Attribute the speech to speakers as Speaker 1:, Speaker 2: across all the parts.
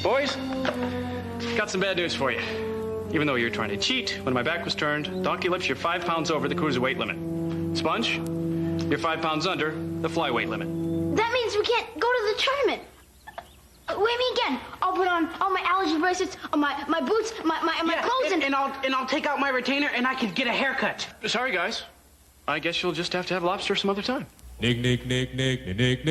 Speaker 1: Boys, got some bad news for you. Even though you're trying to cheat, when my back was turned, Donkeylips, you're 5 pounds over the cruiserweight limit. Sponge, you're 5 pounds under the flyweight limit.
Speaker 2: That means we can't go to the tournament. Wait me again. I'll put on all my allergy bracelets, on my boots, my clothes,
Speaker 3: and I'll take out my retainer and I can get a haircut.
Speaker 1: Sorry, guys. I guess you'll just have to have lobster some other time.
Speaker 4: Nick. Nickelodeon. Nick.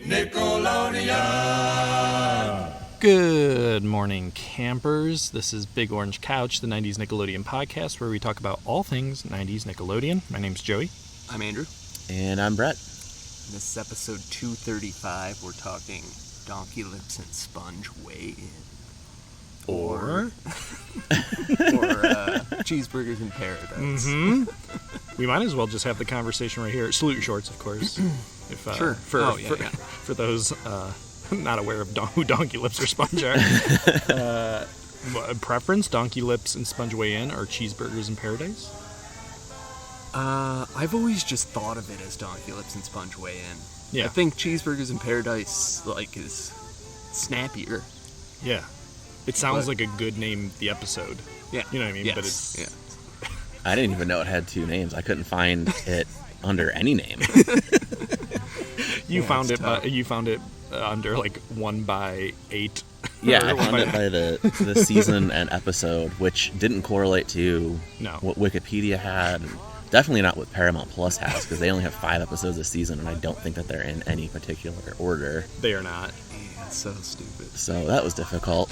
Speaker 4: Nickelodeon.
Speaker 5: Good morning, campers. This is Big Orange Couch, the 90s Nickelodeon podcast, where we talk about all things 90s Nickelodeon. My name's Joey.
Speaker 6: I'm Andrew.
Speaker 7: And I'm Brett.
Speaker 6: This is episode 235. We're talking Donkeylips and Sponge Weigh In. Or Cheeseburgers in Paradise.
Speaker 5: Mm-hmm. We might as well just have the conversation right here. Salute your shorts, of course.
Speaker 6: Sure.
Speaker 5: For those not aware of who Donkeylips or Sponge are. Preference, Donkeylips and Sponge Weigh In or Cheeseburgers in Paradise?
Speaker 6: I've always just thought of it as Donkeylips and Sponge Weigh In.
Speaker 5: Yeah.
Speaker 6: I think Cheeseburgers in Paradise is snappier.
Speaker 5: Yeah. It sounds like a good name, the episode.
Speaker 6: Yeah.
Speaker 5: You know what I mean?
Speaker 6: Yes.
Speaker 5: But it's...
Speaker 6: Yeah.
Speaker 7: I didn't even know it had two names. I couldn't find it under any name.
Speaker 5: You found it under like 1/8.
Speaker 7: Yeah, I found it by the season and episode, which didn't correlate to what Wikipedia had. Definitely not what Paramount Plus has, because they only have 5 episodes a season, and I don't think that they're in any particular order.
Speaker 5: They are not.
Speaker 6: Yeah, so stupid.
Speaker 7: So that was difficult.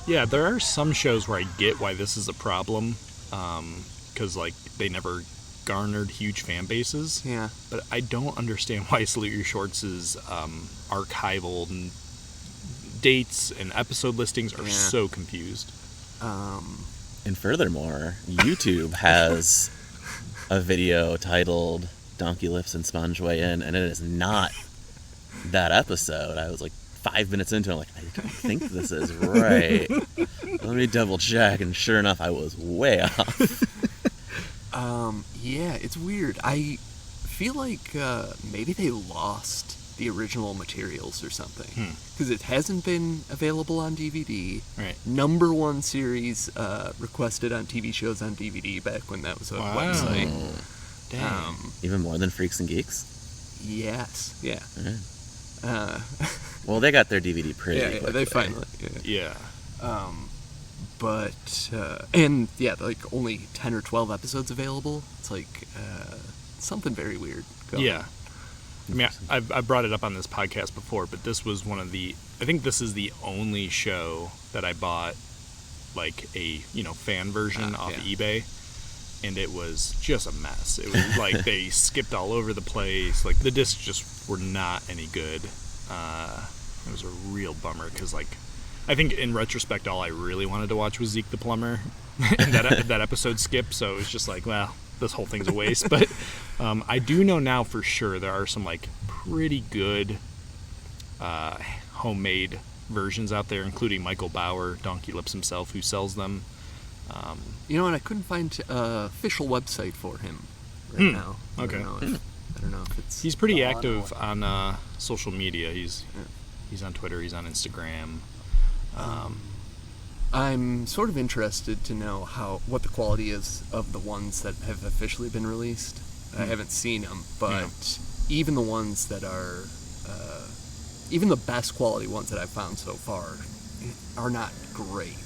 Speaker 5: Yeah, there are some shows where I get why this is a problem, because like they never garnered huge fan bases.
Speaker 6: Yeah.
Speaker 5: But I don't understand why Salute Your Shorts is archival and dates and episode listings are so confused.
Speaker 7: And furthermore, YouTube has a video titled Donkeylips and Sponge Weigh In, and it is not that episode. I was like 5 minutes into it, I'm like, I don't think this is right. Let me double check, and sure enough, I was way off.
Speaker 6: Yeah, it's weird. I feel like maybe they lost the original materials or something. Because it hasn't been available on DVD.
Speaker 5: Right.
Speaker 6: Number 1 series requested on TV shows on DVD back when that was a website.
Speaker 5: Damn.
Speaker 7: Even more than Freaks and Geeks?
Speaker 6: Yes. Yeah.
Speaker 7: Right. Well, they got their DVD pretty quickly.
Speaker 6: They finally.
Speaker 5: Yeah.
Speaker 6: But and yeah, like only 10 or 12 episodes available. It's like something very weird going on.
Speaker 5: I mean, I've brought it up on this podcast before, but this was I think this is the only show that I bought like a, fan version off eBay, and it was just a mess. It was like they skipped all over the place. Like the discs just were not any good. It was a real bummer because I think in retrospect, all I really wanted to watch was Zeke the Plumber, and that episode skipped. So it was just like, well, this whole thing's a waste. But I do know now for sure there are some pretty good homemade versions out there, including Michael Bauer, Donkeylips himself, who sells them.
Speaker 6: You know, and I couldn't find an official website for him right now.
Speaker 5: Okay.
Speaker 6: I don't know if it's.
Speaker 5: He's pretty active on social media. He's on Twitter. He's on Instagram.
Speaker 6: I'm sort of interested to know what the quality is of the ones that have officially been released. I haven't seen them, but even the ones that are, even the best quality ones that I've found so far are not great.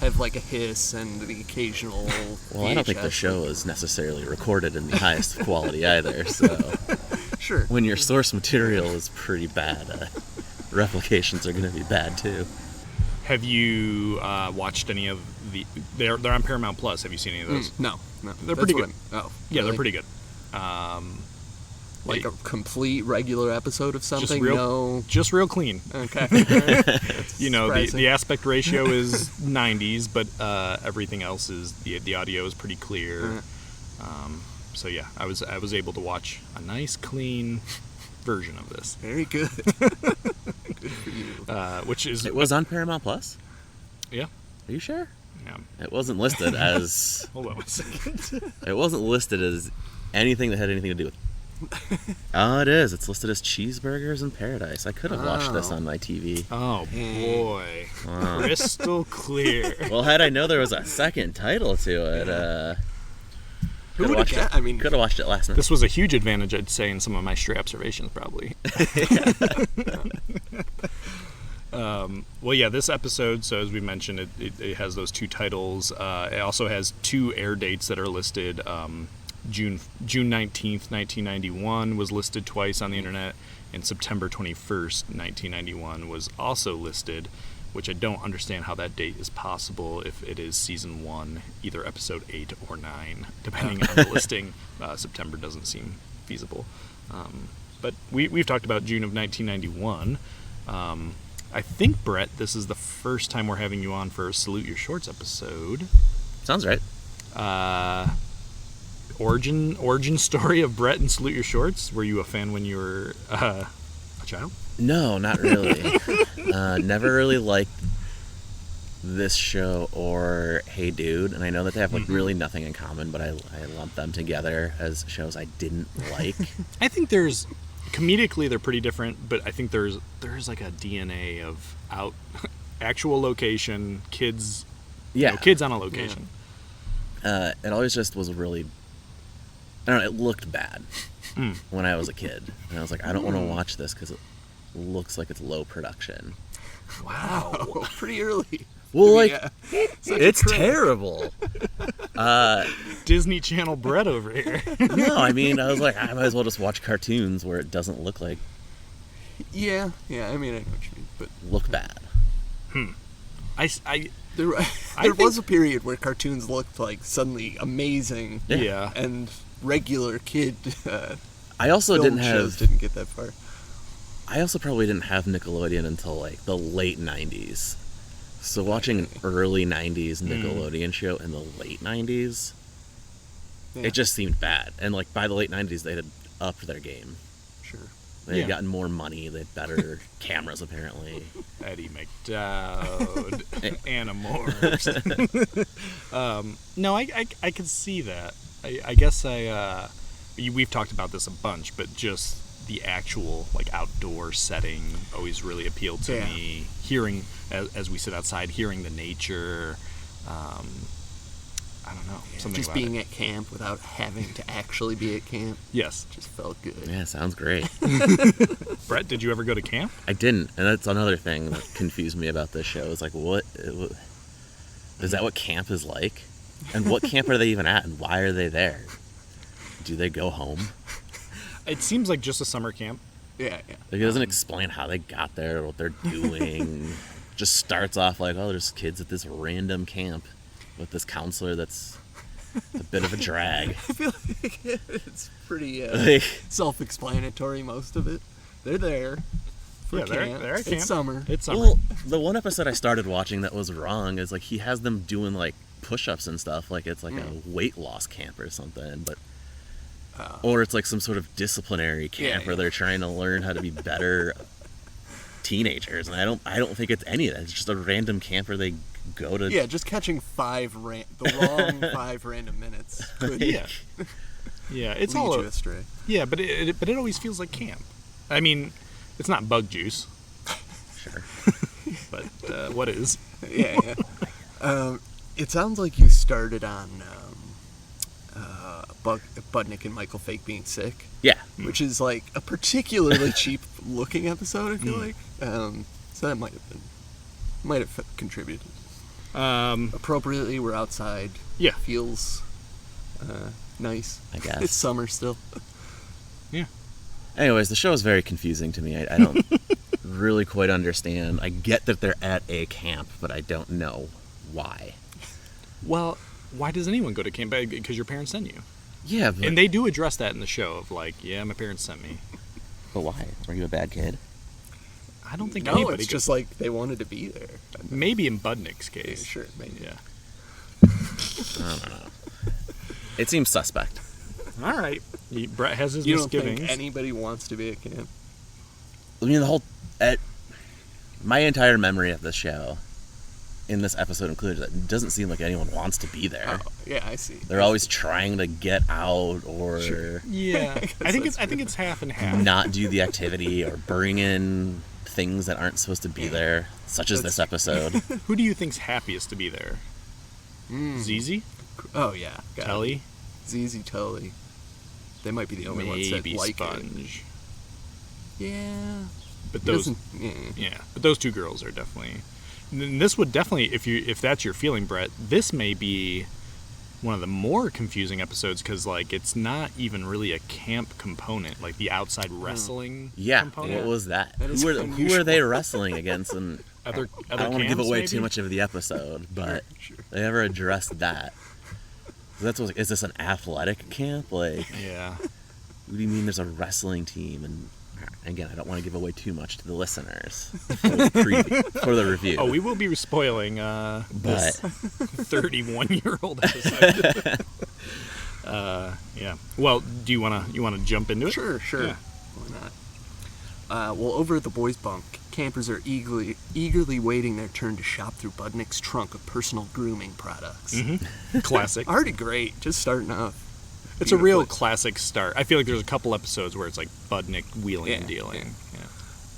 Speaker 6: Have a hiss and the occasional
Speaker 7: Well, I don't think the show is necessarily recorded in the highest quality either, so
Speaker 6: sure.
Speaker 7: When your source material is pretty bad, replications are going to be bad too.
Speaker 5: Have you watched any of the? They're on Paramount Plus. Have you seen any of those?
Speaker 6: No.
Speaker 5: They're pretty good.
Speaker 6: Yeah,
Speaker 5: really? They're pretty good.
Speaker 6: Like a complete regular episode of something?
Speaker 5: Just real clean.
Speaker 6: Okay.
Speaker 5: The aspect ratio is 90s, but everything else is the audio is pretty clear. So yeah, I was able to watch a nice clean version of this.
Speaker 6: Very good. Good for you.
Speaker 7: It was on Paramount Plus?
Speaker 5: Yeah.
Speaker 7: Are you sure?
Speaker 5: Yeah.
Speaker 7: It wasn't listed as...
Speaker 5: Hold on a second.
Speaker 7: It wasn't listed as anything that had anything to do with Oh, it is. It's listed as Cheeseburgers in Paradise. I could have watched this on my TV.
Speaker 5: Oh, boy. Crystal clear.
Speaker 7: Well, had I known there was a second title to it, could have watched it.
Speaker 6: I mean,
Speaker 7: could have watched it last night.
Speaker 5: This was a huge advantage, I'd say, in some of my stray observations, probably. Well, yeah, this episode, so as we mentioned, it has those two titles. It also has two air dates that are listed. June 19th, 1991 was listed twice on the internet, and September 21st, 1991 was also listed, which I don't understand how that date is possible if it is season 1, either episode 8 or 9, depending on the listing. September doesn't seem feasible. But we've talked about June of 1991. I think, Brett, this is the first time we're having you on for a Salute Your Shorts episode.
Speaker 7: Sounds right.
Speaker 5: Origin story of Brett and Salute Your Shorts. Were you a fan when you were a child?
Speaker 7: No, not really. Never really liked this show or Hey Dude, and I know that they have like really nothing in common, but I lump them together as shows I didn't like.
Speaker 5: I think there's comedically they're pretty different, but I think there's like a DNA of actual location, kids.
Speaker 7: Yeah,
Speaker 5: kids on a location.
Speaker 7: Yeah. It always just was really, I don't know, it looked bad when I was a kid. And I was like, I don't want to watch this because it looks like it's low production.
Speaker 6: Wow. Pretty early.
Speaker 7: Well, like,
Speaker 6: Yeah.
Speaker 7: it's terrible.
Speaker 5: Disney Channel Brett over here.
Speaker 7: No, I mean, I was like, I might as well just watch cartoons where it doesn't look like,
Speaker 6: Yeah, I mean, I know what you mean, but
Speaker 7: look bad.
Speaker 6: there was a period where cartoons looked like suddenly amazing.
Speaker 5: Yeah.
Speaker 6: And regular kid
Speaker 7: I also
Speaker 6: film
Speaker 7: didn't
Speaker 6: shows
Speaker 7: have,
Speaker 6: didn't get that far.
Speaker 7: I also probably didn't have Nickelodeon until like the late 90s. So watching an early 90s Nickelodeon show in the late 90s, it just seemed bad. And like by the late 90s, they had upped their game.
Speaker 6: Sure.
Speaker 7: They had gotten more money. They had better cameras, apparently.
Speaker 5: Eddie McDowd, Animorphs. No, I can see that. I guess we've talked about this a bunch, but just the actual like outdoor setting always really appealed to me. Hearing, as we sit outside, hearing the nature. I don't know. Something
Speaker 6: just
Speaker 5: about
Speaker 6: being
Speaker 5: it.
Speaker 6: at camp without having to actually be at camp.
Speaker 5: Yes.
Speaker 6: Just felt good.
Speaker 7: Yeah, sounds great.
Speaker 5: Brett, did you ever go to camp?
Speaker 7: I didn't, and that's another thing that confused me about this show. Is like, what is that? What camp is like, and what camp are they even at, and why are they there? Do they go home?
Speaker 5: It seems like just a summer camp.
Speaker 6: Yeah.
Speaker 7: Like, it doesn't explain how they got there, what they're doing. Just starts off like, oh, there's kids at this random camp with this counselor that's a bit of a drag.
Speaker 6: I feel like it's pretty
Speaker 7: Like,
Speaker 6: self-explanatory, most of it. They're there for camp.
Speaker 5: They're at camp.
Speaker 6: It's summer.
Speaker 5: It's summer.
Speaker 7: well, the one episode I started watching that was wrong is like he has them doing like push-ups and stuff, like it's like a weight loss camp or something, but or it's like some sort of disciplinary camp where they're trying to learn how to be better teenagers, and I don't think it's any of that. It's just a random camp where they go to.
Speaker 6: Yeah, just catching the wrong 5 random minutes could
Speaker 5: Yeah, it's
Speaker 6: lead
Speaker 5: all
Speaker 6: you astray.
Speaker 5: Yeah, but it always feels like camp. I mean, it's not bug juice,
Speaker 7: Sure.
Speaker 5: but what is?
Speaker 6: Yeah. It sounds like you started on Budnick and Michael Fake being sick.
Speaker 7: Yeah.
Speaker 6: Which is like a particularly cheap looking episode, I feel like. So that might have contributed. Appropriately, we're outside.
Speaker 5: Yeah.
Speaker 6: Feels nice.
Speaker 7: I guess.
Speaker 6: It's summer still.
Speaker 5: Yeah.
Speaker 7: Anyways, the show is very confusing to me. I don't really quite understand. I get that they're at a camp, but I don't know why.
Speaker 5: Well, why does anyone go to camp? Because your parents sent you.
Speaker 7: Yeah, but,
Speaker 5: And they do address that in the show of like, yeah, my parents sent me.
Speaker 7: but why? Were you a bad kid?
Speaker 5: I don't think
Speaker 6: No,
Speaker 5: anybody
Speaker 6: it's
Speaker 5: goes.
Speaker 6: just like they wanted to be there.
Speaker 5: Maybe in Budnick's
Speaker 6: Yeah,
Speaker 5: case.
Speaker 6: sure, maybe.
Speaker 5: Yeah.
Speaker 7: I don't know. It seems suspect.
Speaker 5: All right. Brett has his
Speaker 6: You don't
Speaker 5: misgivings.
Speaker 6: think anybody wants to be at camp?
Speaker 7: I mean, my entire memory of the show in this episode included, it doesn't seem like anyone wants to be there.
Speaker 6: Oh, yeah, I see.
Speaker 7: They're always trying to get out or
Speaker 5: Yeah, I think it's half and half.
Speaker 7: not do the activity or bring in things that aren't supposed to be there, such as this episode.
Speaker 5: Who do you think's happiest to be there? ZZ?
Speaker 6: Oh, yeah.
Speaker 5: Telly?
Speaker 6: ZZ, Tully. They might be the only ones that
Speaker 5: Maybe
Speaker 6: like
Speaker 5: Sponge.
Speaker 6: it. Yeah.
Speaker 5: But
Speaker 6: He
Speaker 5: those,
Speaker 6: doesn't-
Speaker 5: yeah, but those two girls are definitely. And this would definitely, if that's your feeling, Brett, this may be one of the more confusing episodes because like it's not even really a camp component, like the outside wrestling.
Speaker 7: Yeah,
Speaker 5: component.
Speaker 7: what was that?
Speaker 6: That is
Speaker 7: Who are they wrestling against? And
Speaker 5: Other
Speaker 7: I don't want to give
Speaker 5: camps,
Speaker 7: away
Speaker 5: maybe?
Speaker 7: too much of the episode, but
Speaker 6: Sure.
Speaker 7: they never addressed that. So that's what, is this an athletic camp? Like,
Speaker 5: Yeah.
Speaker 7: what do you mean there's a wrestling team? And again, I don't want to give away too much to the listeners for the review.
Speaker 5: Oh, we will be spoiling
Speaker 7: but
Speaker 5: this 31-year-old episode. Yeah. Well, do you wanna jump into it?
Speaker 6: Sure.
Speaker 5: Yeah.
Speaker 6: Why not? Well, over at the boys' bunk, campers are eagerly waiting their turn to shop through Budnick's trunk of personal grooming products.
Speaker 5: Classic.
Speaker 6: Already great, just starting off.
Speaker 5: It's a real
Speaker 6: beautifully.
Speaker 5: classic start. I feel like there's a couple episodes where it's like Budnick wheeling and
Speaker 6: Yeah,
Speaker 5: dealing.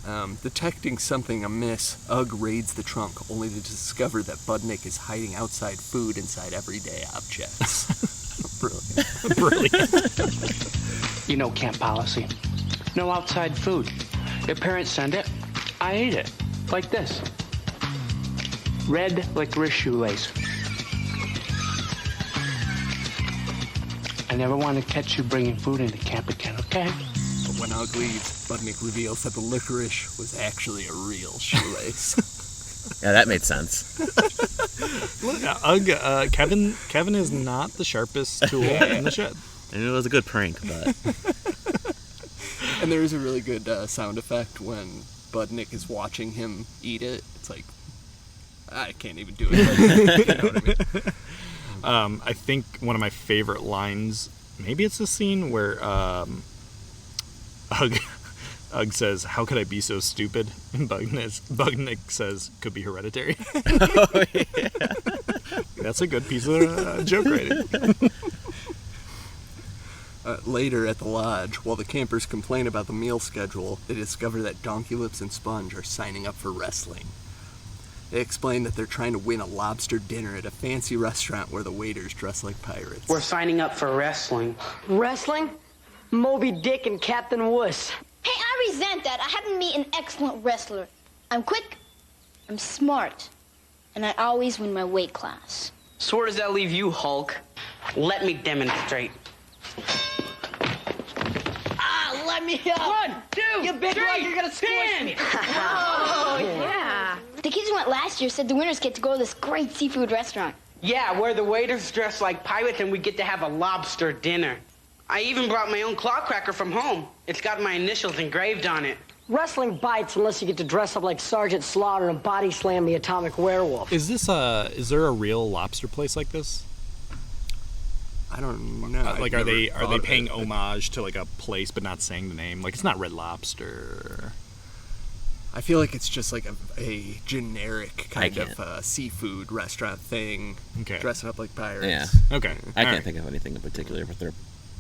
Speaker 5: Yeah.
Speaker 6: Detecting something amiss, Ugg raids the trunk, only to discover that Budnick is hiding outside food inside everyday objects. Brilliant.
Speaker 5: Brilliant.
Speaker 3: You know camp policy. No outside food. If parents send it, I eat it. Like this. Red licorice shoelace. I never want to catch you bringing food into camp again, okay?
Speaker 6: But when Ugg leaves, Budnick reveals that the licorice was actually a real shoelace.
Speaker 7: yeah, that made sense.
Speaker 5: Ugg, Kevin is not the sharpest tool in the shed.
Speaker 7: And it was a good prank, but
Speaker 6: And there is a really good sound effect when Budnick is watching him eat it. It's like, I can't even do it. But, you know what I mean?
Speaker 5: I think one of my favorite lines, maybe it's the scene where Ugg says, "How could I be so stupid?" And Budnick says, "Could be hereditary."
Speaker 7: oh, yeah.
Speaker 5: That's a good piece of joke writing.
Speaker 6: Later at the lodge, while the campers complain about the meal schedule, they discover that Donkeylips and Sponge are signing up for wrestling. They explain that they're trying to win a lobster dinner at a fancy restaurant where the waiters dress like pirates.
Speaker 3: We're signing up for wrestling.
Speaker 4: Wrestling? Moby Dick and Captain Wuss.
Speaker 2: Hey, I resent that. I happen to be an excellent wrestler. I'm quick, I'm smart, and I always win my weight class.
Speaker 3: So where does that leave you, Hulk? Let me demonstrate.
Speaker 4: Ah, let me up!
Speaker 3: 1, 2,
Speaker 4: You big
Speaker 3: 3,
Speaker 4: lug, you're gonna squish me.
Speaker 2: Oh, yeah. The kids who went last year said the winners get to go to this great seafood restaurant.
Speaker 3: Yeah, where the waiters dress like pirates and we get to have a lobster dinner. I even brought my own claw cracker from home. It's got my initials engraved on it.
Speaker 4: Wrestling bites unless you get to dress up like Sergeant Slaughter and body slam the atomic werewolf.
Speaker 5: Is there a real lobster place like this?
Speaker 6: I don't know.
Speaker 5: Like,
Speaker 6: I've
Speaker 5: are they
Speaker 6: never thought of
Speaker 5: paying
Speaker 6: it.
Speaker 5: homage to like a place but not saying the name? Like, it's not Red Lobster.
Speaker 6: I feel like it's just like a generic kind
Speaker 7: can't.
Speaker 6: of seafood restaurant thing.
Speaker 5: Okay.
Speaker 6: Dressing up like pirates.
Speaker 7: Yeah.
Speaker 5: Okay.
Speaker 7: I
Speaker 5: All
Speaker 7: can't
Speaker 5: right.
Speaker 7: think of anything in particular, but there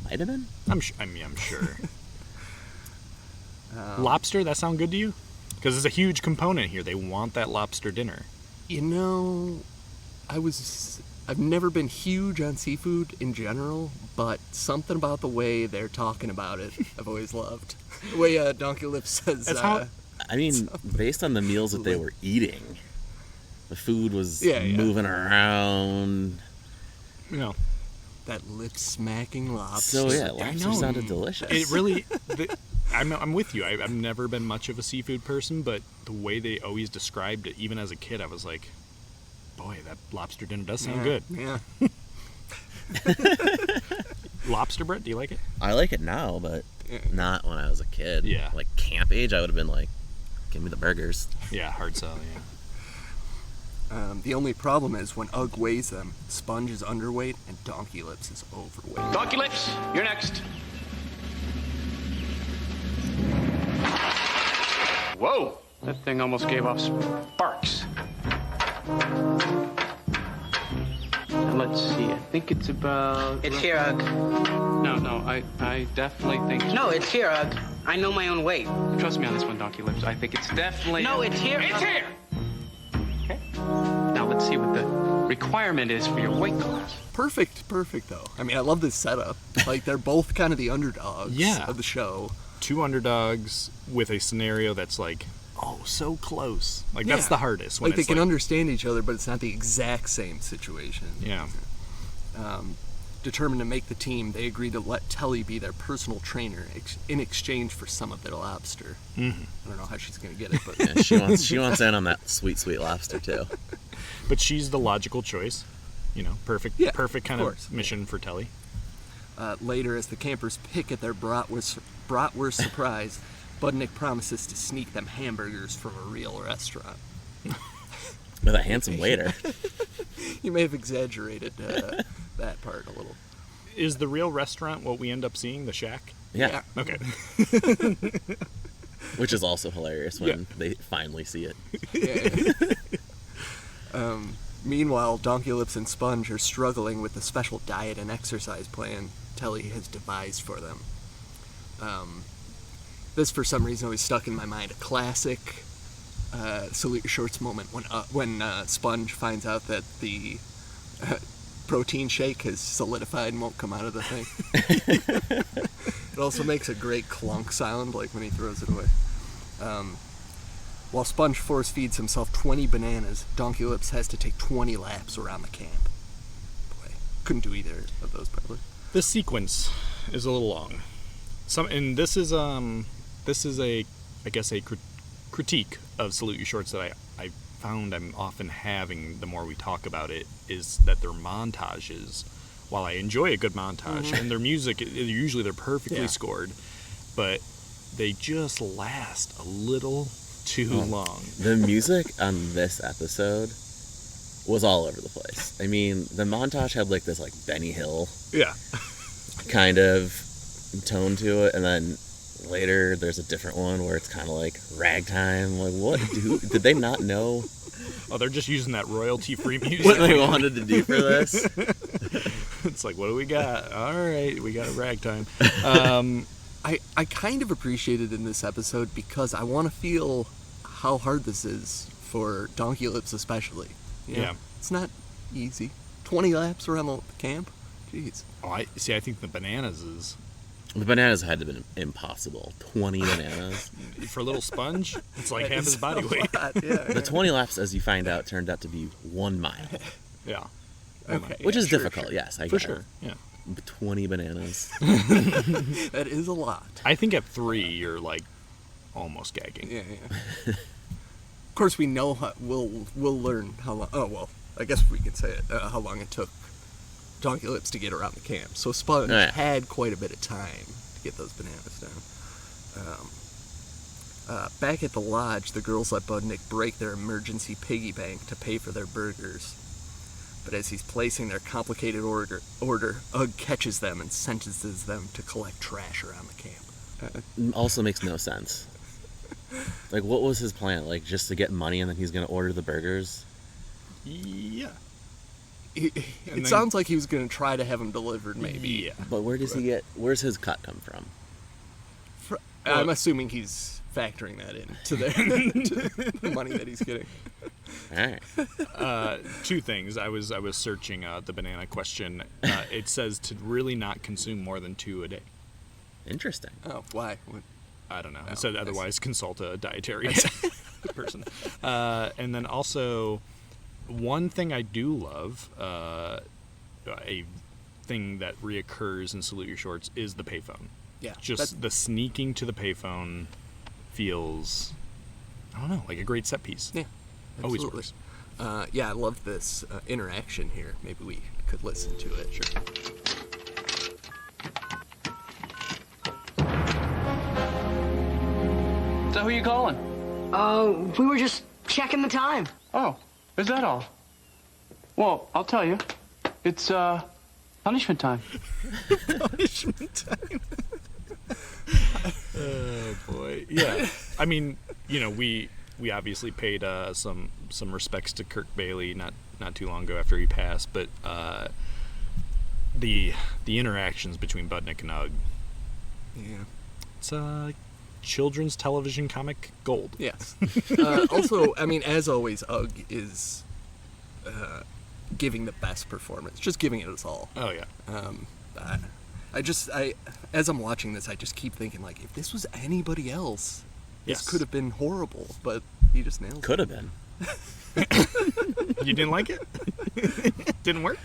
Speaker 7: might have been.
Speaker 5: I'm sure. Lobster, that sound good to you? Because it's a huge component here. They want that lobster dinner.
Speaker 6: You know, I've never been huge on seafood in general, but something about the way they're talking about it, I've always loved. The way Donkeylips says,
Speaker 5: That's how-
Speaker 7: I mean, based on the meals that they were eating, the food was
Speaker 6: Yeah, yeah.
Speaker 7: moving around.
Speaker 5: You know,
Speaker 6: that lip-smacking lobster.
Speaker 7: So yeah,
Speaker 5: I
Speaker 7: lobster
Speaker 5: know.
Speaker 7: sounded delicious.
Speaker 5: it really. I'm with you. I've never been much of a seafood person, but the way they always described it, even as a kid, I was like, boy, that lobster dinner does sound good.
Speaker 6: Yeah.
Speaker 5: Lobster, Brett, do you like it?
Speaker 7: I like it now, but not when I was a kid.
Speaker 5: Yeah.
Speaker 7: Like camp age, I would have been like, give me the burgers.
Speaker 5: Yeah, hard sell, yeah.
Speaker 6: The only problem is when Ugg weighs them, Sponge is underweight and Donkeylips is overweight.
Speaker 1: Donkeylips, you're next. Whoa! That thing almost gave off sparks.
Speaker 3: Let's see. I think it's about.
Speaker 8: It's here, Ugg.
Speaker 3: No. I definitely think.
Speaker 8: No, it's here, Ugg. I know my own weight.
Speaker 3: Trust me on this one, Donkeylips. I think it's definitely.
Speaker 8: No, it's here.
Speaker 3: It's here. Okay. Now let's see what the requirement is for your weight class.
Speaker 6: Perfect though. I mean, I love this setup. Like, they're both kind of the underdogs of the show.
Speaker 5: Two underdogs with a scenario that's like, oh, so close. Like, that's the hardest. When
Speaker 6: like, they can understand each other, but it's not the exact same situation.
Speaker 5: Yeah.
Speaker 6: Determined to make the team, they agreed to let Telly be their personal trainer in exchange for some of their lobster.
Speaker 5: Mm-hmm.
Speaker 6: I don't know how she's going to get it, but
Speaker 7: Yeah, she wants in on that sweet lobster too.
Speaker 5: But she's the logical choice. You know, perfect kind of mission for Telly.
Speaker 6: Later, as the campers pick at their bratwurst surprise, Budnick promises to sneak them hamburgers from a real restaurant.
Speaker 7: With a handsome waiter.
Speaker 6: You may have exaggerated that part a little.
Speaker 5: Is the real restaurant what we end up seeing, the shack?
Speaker 7: Yeah.
Speaker 5: Okay.
Speaker 7: Which is also hilarious when they finally see it.
Speaker 6: Yeah. Meanwhile, Donkeylips and Sponge are struggling with the special diet and exercise plan Telly has devised for them. This, for some reason, always stuck in my mind. A classic Salute Your Shorts moment when Sponge finds out that the protein shake has solidified and won't come out of the thing. It also makes a great clunk sound, like when he throws it away. While Sponge force feeds himself 20 bananas, Donkeylips has to take 20 laps around the camp. Boy, couldn't do either of those probably.
Speaker 5: This sequence is a little long. This is a critique of Salute Your Shorts that I found I'm often having the more we talk about it, is that their montages, while I enjoy a good montage, and their music, usually they're perfectly scored, but they just last a little too long.
Speaker 7: The music on this episode was all over the place. I mean, the montage had like this like Benny Hill kind of tone to it, and then later there's a different one where it's kind of like ragtime. Like, what? Did they not know?
Speaker 5: Oh, they're just using that royalty-free music.
Speaker 7: What they wanted to do for this?
Speaker 5: It's like, what do we got? All right, we got a ragtime.
Speaker 6: I kind of appreciate it in this episode because I want to feel how hard this is for Donkeylips especially. You know, it's not easy. 20 laps around the camp? Jeez.
Speaker 5: Oh, I think the bananas is...
Speaker 7: The bananas had to have been impossible. 20 bananas.
Speaker 5: For a little Sponge, it's like half his body weight.
Speaker 7: The 20 laps, as you find out, turned out to be 1 mile.
Speaker 5: Yeah.
Speaker 6: Okay.
Speaker 7: Which is difficult, yes. I get
Speaker 5: it. Yeah.
Speaker 7: 20 bananas.
Speaker 6: That is a lot.
Speaker 5: I think at 3, you're like almost gagging.
Speaker 6: Yeah. Of course, we know we'll learn how long. Oh well, I guess we can say it. How long it took Donkeylips to get around the camp. So Sponge had quite a bit of time to get those bananas down. Back at the lodge, the girls let Budnick break their emergency piggy bank to pay for their burgers. But as he's placing their complicated order, Ugg catches them and sentences them to collect trash around the camp.
Speaker 7: Also makes no sense. Like, what was his plan? Like, just to get money and then he's going to order the burgers?
Speaker 5: Yeah.
Speaker 6: It sounds like he was going to try to have them delivered, maybe.
Speaker 5: Yeah.
Speaker 7: But where's his cut come from?
Speaker 6: I'm assuming he's factoring that in to the money that he's getting.
Speaker 7: All right.
Speaker 5: 2 things. I was searching the banana question. It says to really not consume more than 2 a day.
Speaker 7: Interesting.
Speaker 6: Oh, why?
Speaker 5: I don't know. It said otherwise consult a dietary person. And then also, one thing I do love, a thing that reoccurs in Salute Your Shorts is the payphone.
Speaker 6: Yeah.
Speaker 5: Just the sneaking to the payphone feels, I don't know, like a great set piece.
Speaker 6: Yeah.
Speaker 5: Always
Speaker 6: Absolutely.
Speaker 5: works.
Speaker 6: I love this interaction here. Maybe we could listen to it. Sure.
Speaker 3: So who you calling?
Speaker 4: We were just checking the time.
Speaker 3: Oh, is that all? Well, I'll tell you. It's, punishment time.
Speaker 5: Punishment time. Oh, boy. Yeah. I mean, we we obviously paid some respects to Kirk Bailey not too long ago after he passed, but the interactions between Budnick and Ugg.
Speaker 6: Yeah.
Speaker 5: It's children's television comic gold.
Speaker 6: Yes. Also, I mean, as always, Ugg is giving the best performance, just giving it his all.
Speaker 5: Oh yeah.
Speaker 6: I as I'm watching this, I just keep thinking, like, if this was anybody else, this could have been horrible, but he just nailed it.
Speaker 7: Could have been.
Speaker 5: You didn't like it? Didn't work?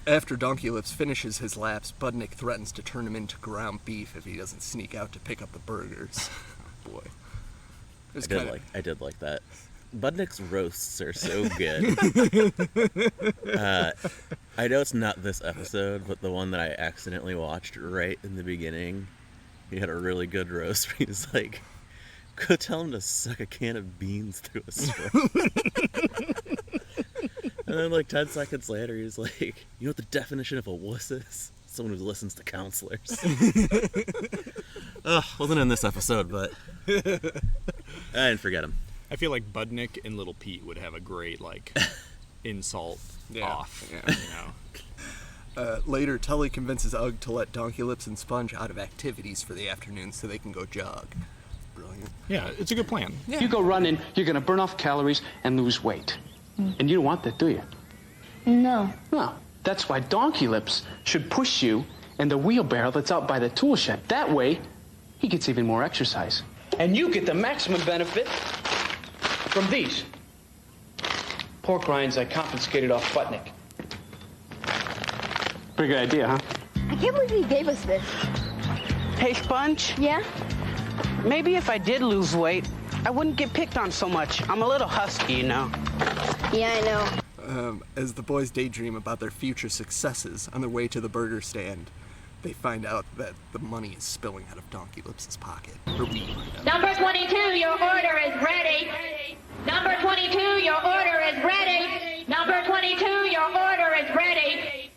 Speaker 6: After Donkeylips finishes his laps, Budnick threatens to turn him into ground beef if he doesn't sneak out to pick up the burgers. Oh, boy.
Speaker 7: I did like that. Budnick's roasts are so good. I know it's not this episode, but the one that I accidentally watched right in the beginning, he had a really good roast where he's like, go tell him to suck a can of beans through a straw. And then like 10 seconds later, he's like, you know what the definition of a wuss is? Someone who listens to counselors. Wasn't in this episode, but I didn't forget him.
Speaker 5: I feel like Budnick and Little Pete would have a great like insult off.
Speaker 6: Yeah.
Speaker 5: You know.
Speaker 6: Later, Tully convinces Ugg to let Donkeylips and Sponge out of activities for the afternoon so they can go jog. Brilliant.
Speaker 5: Yeah, it's a good plan.
Speaker 6: Yeah.
Speaker 3: You go running, you're going to burn off calories and lose weight. And you don't want that, do you?
Speaker 2: No.
Speaker 3: No. That's why Donkeylips should push you in the wheelbarrow that's out by the tool shed. That way, he gets even more exercise. And you get the maximum benefit from these pork rinds I confiscated off Budnick. Pretty good idea, huh?
Speaker 2: I can't believe he gave us this.
Speaker 8: Hey, Sponge,
Speaker 2: Yeah?
Speaker 8: maybe if I did lose weight, I wouldn't get picked on so much. I'm a little husky, you know.
Speaker 2: Yeah, I know.
Speaker 6: As the boys daydream about their future successes on their way to the burger stand, they find out that the money is spilling out of Donkeylips' pocket. Or we find out.
Speaker 9: Number 22, your order is ready. Number 22, your order is ready. Number 22, your order is ready.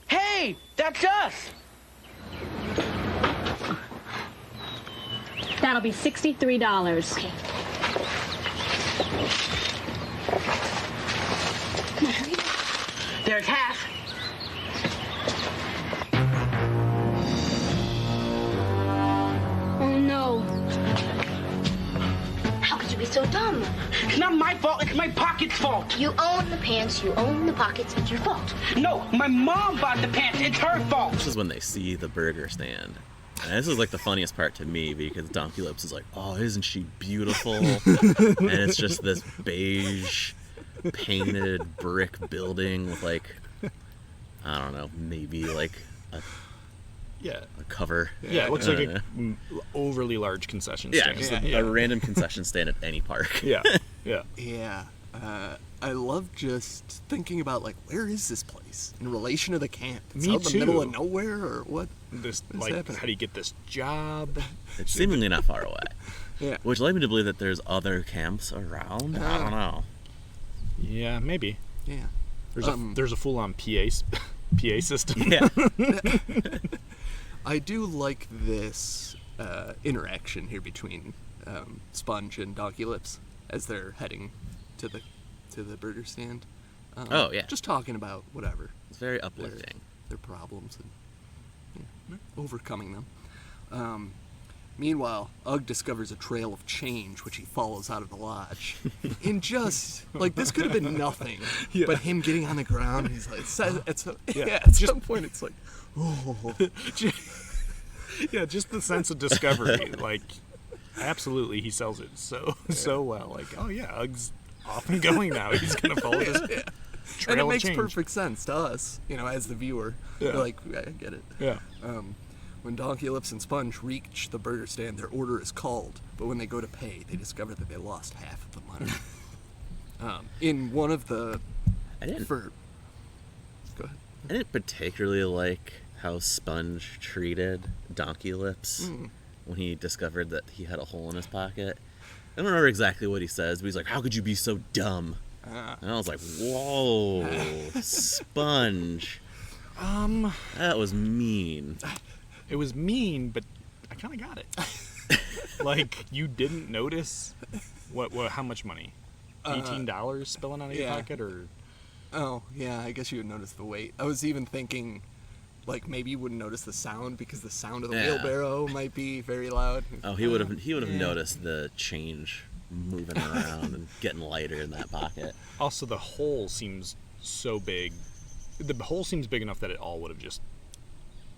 Speaker 8: Hey, that's us.
Speaker 9: That'll be $63.
Speaker 2: Okay. Come on, hurry.
Speaker 8: There's half.
Speaker 2: Oh, no. How could you be so dumb?
Speaker 8: It's not my fault, it's my pocket's fault.
Speaker 2: You own the pants, you own the pockets, it's your fault.
Speaker 8: No, my mom bought the pants, it's her fault.
Speaker 7: This is when they see the burger stand. And this is like the funniest part to me because Donkeylips is like, oh, isn't she beautiful? And it's just this beige painted brick building with like, I don't know, maybe like a cover.
Speaker 5: Yeah, it looks like an overly large concession
Speaker 7: Yeah,
Speaker 5: stand.
Speaker 7: just a random concession stand at any park.
Speaker 5: Yeah.
Speaker 6: Yeah. I love just thinking about, like, where is this place in relation to the camp? It's
Speaker 5: Me
Speaker 6: out in the
Speaker 5: too.
Speaker 6: middle of nowhere, or what?
Speaker 5: This
Speaker 6: What's
Speaker 5: like,
Speaker 6: happening?
Speaker 5: how do you get this job?
Speaker 7: It's seemingly not far away.
Speaker 6: Yeah.
Speaker 7: Which led me to believe that there's other camps around. I don't know.
Speaker 5: Yeah, maybe.
Speaker 6: Yeah.
Speaker 5: There's a full-on PA system.
Speaker 7: Yeah.
Speaker 6: I do like this interaction here between Sponge and Donkeylips as they're heading to the burger stand.
Speaker 7: Oh, yeah.
Speaker 6: Just talking about whatever.
Speaker 7: It's very uplifting.
Speaker 6: Their problems and overcoming them. Meanwhile, Ugg discovers a trail of change, which he follows out of the lodge. And just, like, this could have been nothing, but him getting on the ground, he's like, at some point, it's like, oh.
Speaker 5: Yeah, just the sense of discovery. Like, absolutely, he sells it so well. Like, oh yeah, Ugg's off and going now. He's gonna follow this trail
Speaker 6: And it
Speaker 5: of
Speaker 6: makes
Speaker 5: change.
Speaker 6: perfect sense to us, as the viewer.
Speaker 5: Yeah.
Speaker 6: We're like, I get it.
Speaker 5: Yeah.
Speaker 6: When Donkeylips and Sponge reach the burger stand, their order is called, but when they go to pay, they discover that they lost half of the money. In one of the...
Speaker 7: I didn't
Speaker 6: Go ahead.
Speaker 7: I didn't particularly like how Sponge treated Donkeylips when he discovered that he had a hole in his pocket. I don't remember exactly what he says, but he's like, how could you be so dumb? And I was like, whoa, Sponge. That was mean.
Speaker 5: It was mean, but I kind of got it. Like, you didn't notice what how much money? $18 spilling out of your pocket, or?
Speaker 6: Oh, yeah, I guess you would notice the weight. I was even thinking, like, maybe you wouldn't notice the sound because the sound of the wheelbarrow might be very loud.
Speaker 7: Oh, he would have noticed the change moving around and getting lighter in that pocket.
Speaker 5: Also, the hole seems so big. The hole seems big enough that it all would have just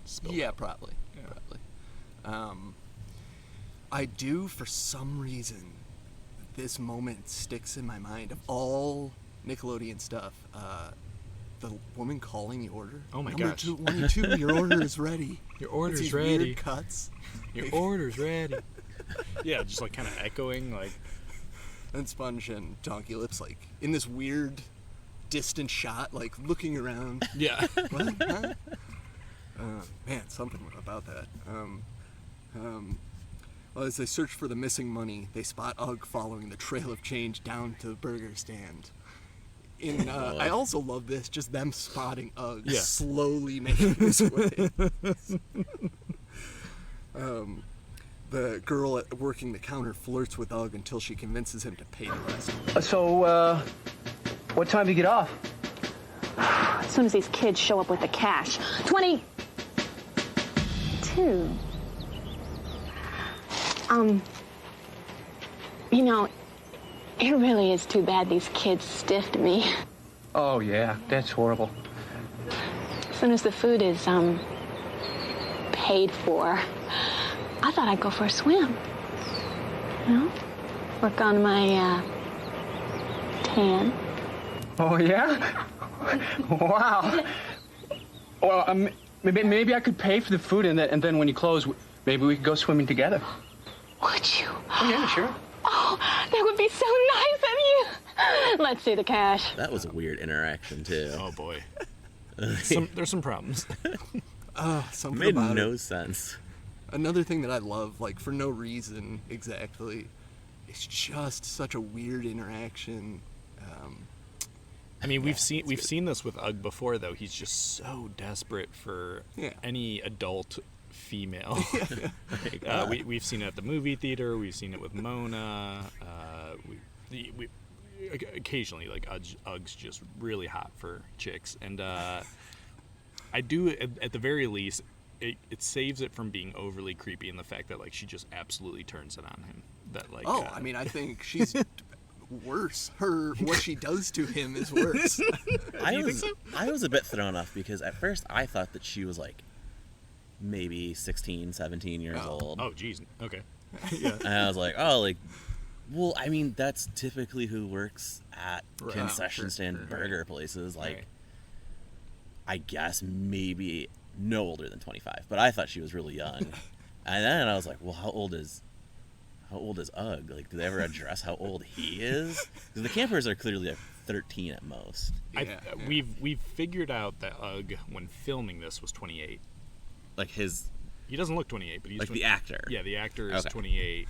Speaker 5: spilled.
Speaker 6: Yeah, probably. I do, for some reason, this moment sticks in my mind. Of all Nickelodeon stuff, the woman calling the order.
Speaker 5: Oh my
Speaker 6: Number
Speaker 5: gosh.
Speaker 6: 212, your order is ready.
Speaker 5: Your order's
Speaker 6: these
Speaker 5: ready.
Speaker 6: Weird cuts.
Speaker 5: Your order's ready. Yeah, just like kind of echoing, like.
Speaker 6: And Sponge and Donkeylips, like, in this weird, distant shot, like, looking around.
Speaker 5: Yeah.
Speaker 6: What? Huh? Man, something about that. Well, as they search for the missing money, they spot Ugg following the trail of change down to the burger stand. I also love this, just them spotting Ugg slowly making his way. The girl working the counter flirts with Ugg until she convinces him to pay the rest.
Speaker 3: So, what time do you get off?
Speaker 10: As soon as these kids show up with the cash. 22. You know, it really is too bad these kids stiffed me.
Speaker 3: Oh, yeah, that's horrible.
Speaker 10: As soon as the food is, paid for, I thought I'd go for a swim. You know? Work on my, tan.
Speaker 3: Oh, yeah? Wow. Well, maybe I could pay for the food, and then when you close, maybe we could go swimming together.
Speaker 10: Would you?
Speaker 3: Oh, yeah, sure.
Speaker 10: Oh, that would be so nice of you. Let's see the cash.
Speaker 7: That was a weird interaction, too.
Speaker 5: Oh, boy. There's some problems.
Speaker 6: Something
Speaker 7: made
Speaker 6: about
Speaker 7: no
Speaker 6: it.
Speaker 7: sense.
Speaker 6: Another thing that I love, like, for no reason exactly, it's just such a weird interaction.
Speaker 5: I mean, we've seen this with Ugg before, though. He's just so desperate for any adult female. We've seen it at the movie theater. We've seen it with Mona. We occasionally, like, Ugg's just really hot for chicks, and I do at the very least. It saves it from being overly creepy in the fact that, like, she just absolutely turns it on him. That, like,
Speaker 6: I mean, I think she's worse. What she does to him is worse.
Speaker 7: I was a bit thrown off because at first I thought that she was, like, maybe 16, 17 years old.
Speaker 5: Oh, geez. Okay. Yeah.
Speaker 7: And I was like, oh, like, well, I mean, that's typically who works at concession stand burger places. Like, I guess maybe no older than 25, but I thought she was really young. And then I was like, well, how old is Ugg? Like, do they ever address how old he is? Because the campers are clearly like 13 at most.
Speaker 5: We've figured out that Ugg, when filming this, was 28.
Speaker 7: Like,
Speaker 5: he doesn't look 28, but he's
Speaker 7: like
Speaker 5: 20,
Speaker 7: the actor.
Speaker 5: Yeah, the actor is 28.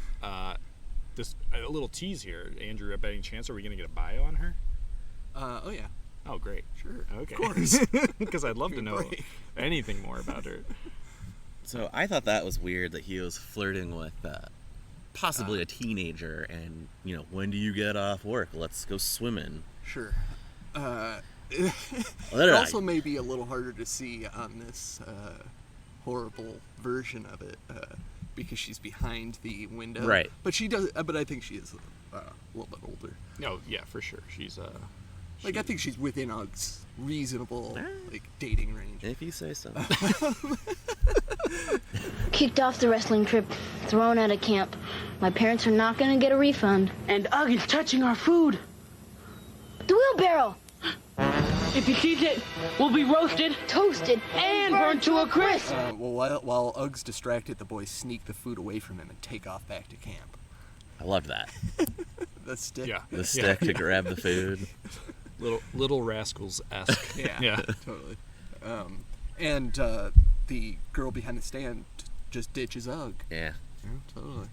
Speaker 5: This a little tease here, Andrew. By any chance, are we gonna get a bio on her?
Speaker 6: Oh yeah.
Speaker 5: Oh, great.
Speaker 6: Sure.
Speaker 5: Okay.
Speaker 6: Of course.
Speaker 5: Because I'd love to know anything more about her.
Speaker 7: So I thought that was weird that he was flirting with possibly a teenager, and, you know, when do you get off work? Let's go swimming.
Speaker 6: Sure. It also may be a little harder to see on this horrible version of it because she's behind the window.
Speaker 7: Right.
Speaker 6: But she does. But I think she is a little bit older.
Speaker 5: No, yeah, for sure. She's
Speaker 6: I think she's within Ugg's reasonable like dating range.
Speaker 7: If you say so.
Speaker 2: Kicked off the wrestling trip, thrown out of camp. My parents are not gonna get a refund.
Speaker 8: And Ugg is touching our food.
Speaker 2: The wheelbarrow!
Speaker 8: If he sees it, we'll be roasted,
Speaker 2: Toasted,
Speaker 8: and burned to a crisp.
Speaker 6: While Ugg's distracted, the boys sneak the food away from him and take off back to camp.
Speaker 7: I loved that.
Speaker 6: The stick.
Speaker 5: Yeah.
Speaker 7: The stick to grab the food.
Speaker 5: Little Rascals-esque.
Speaker 6: Yeah. Totally. And the girl behind the stand just ditches Ugg.
Speaker 7: Yeah.
Speaker 6: Totally.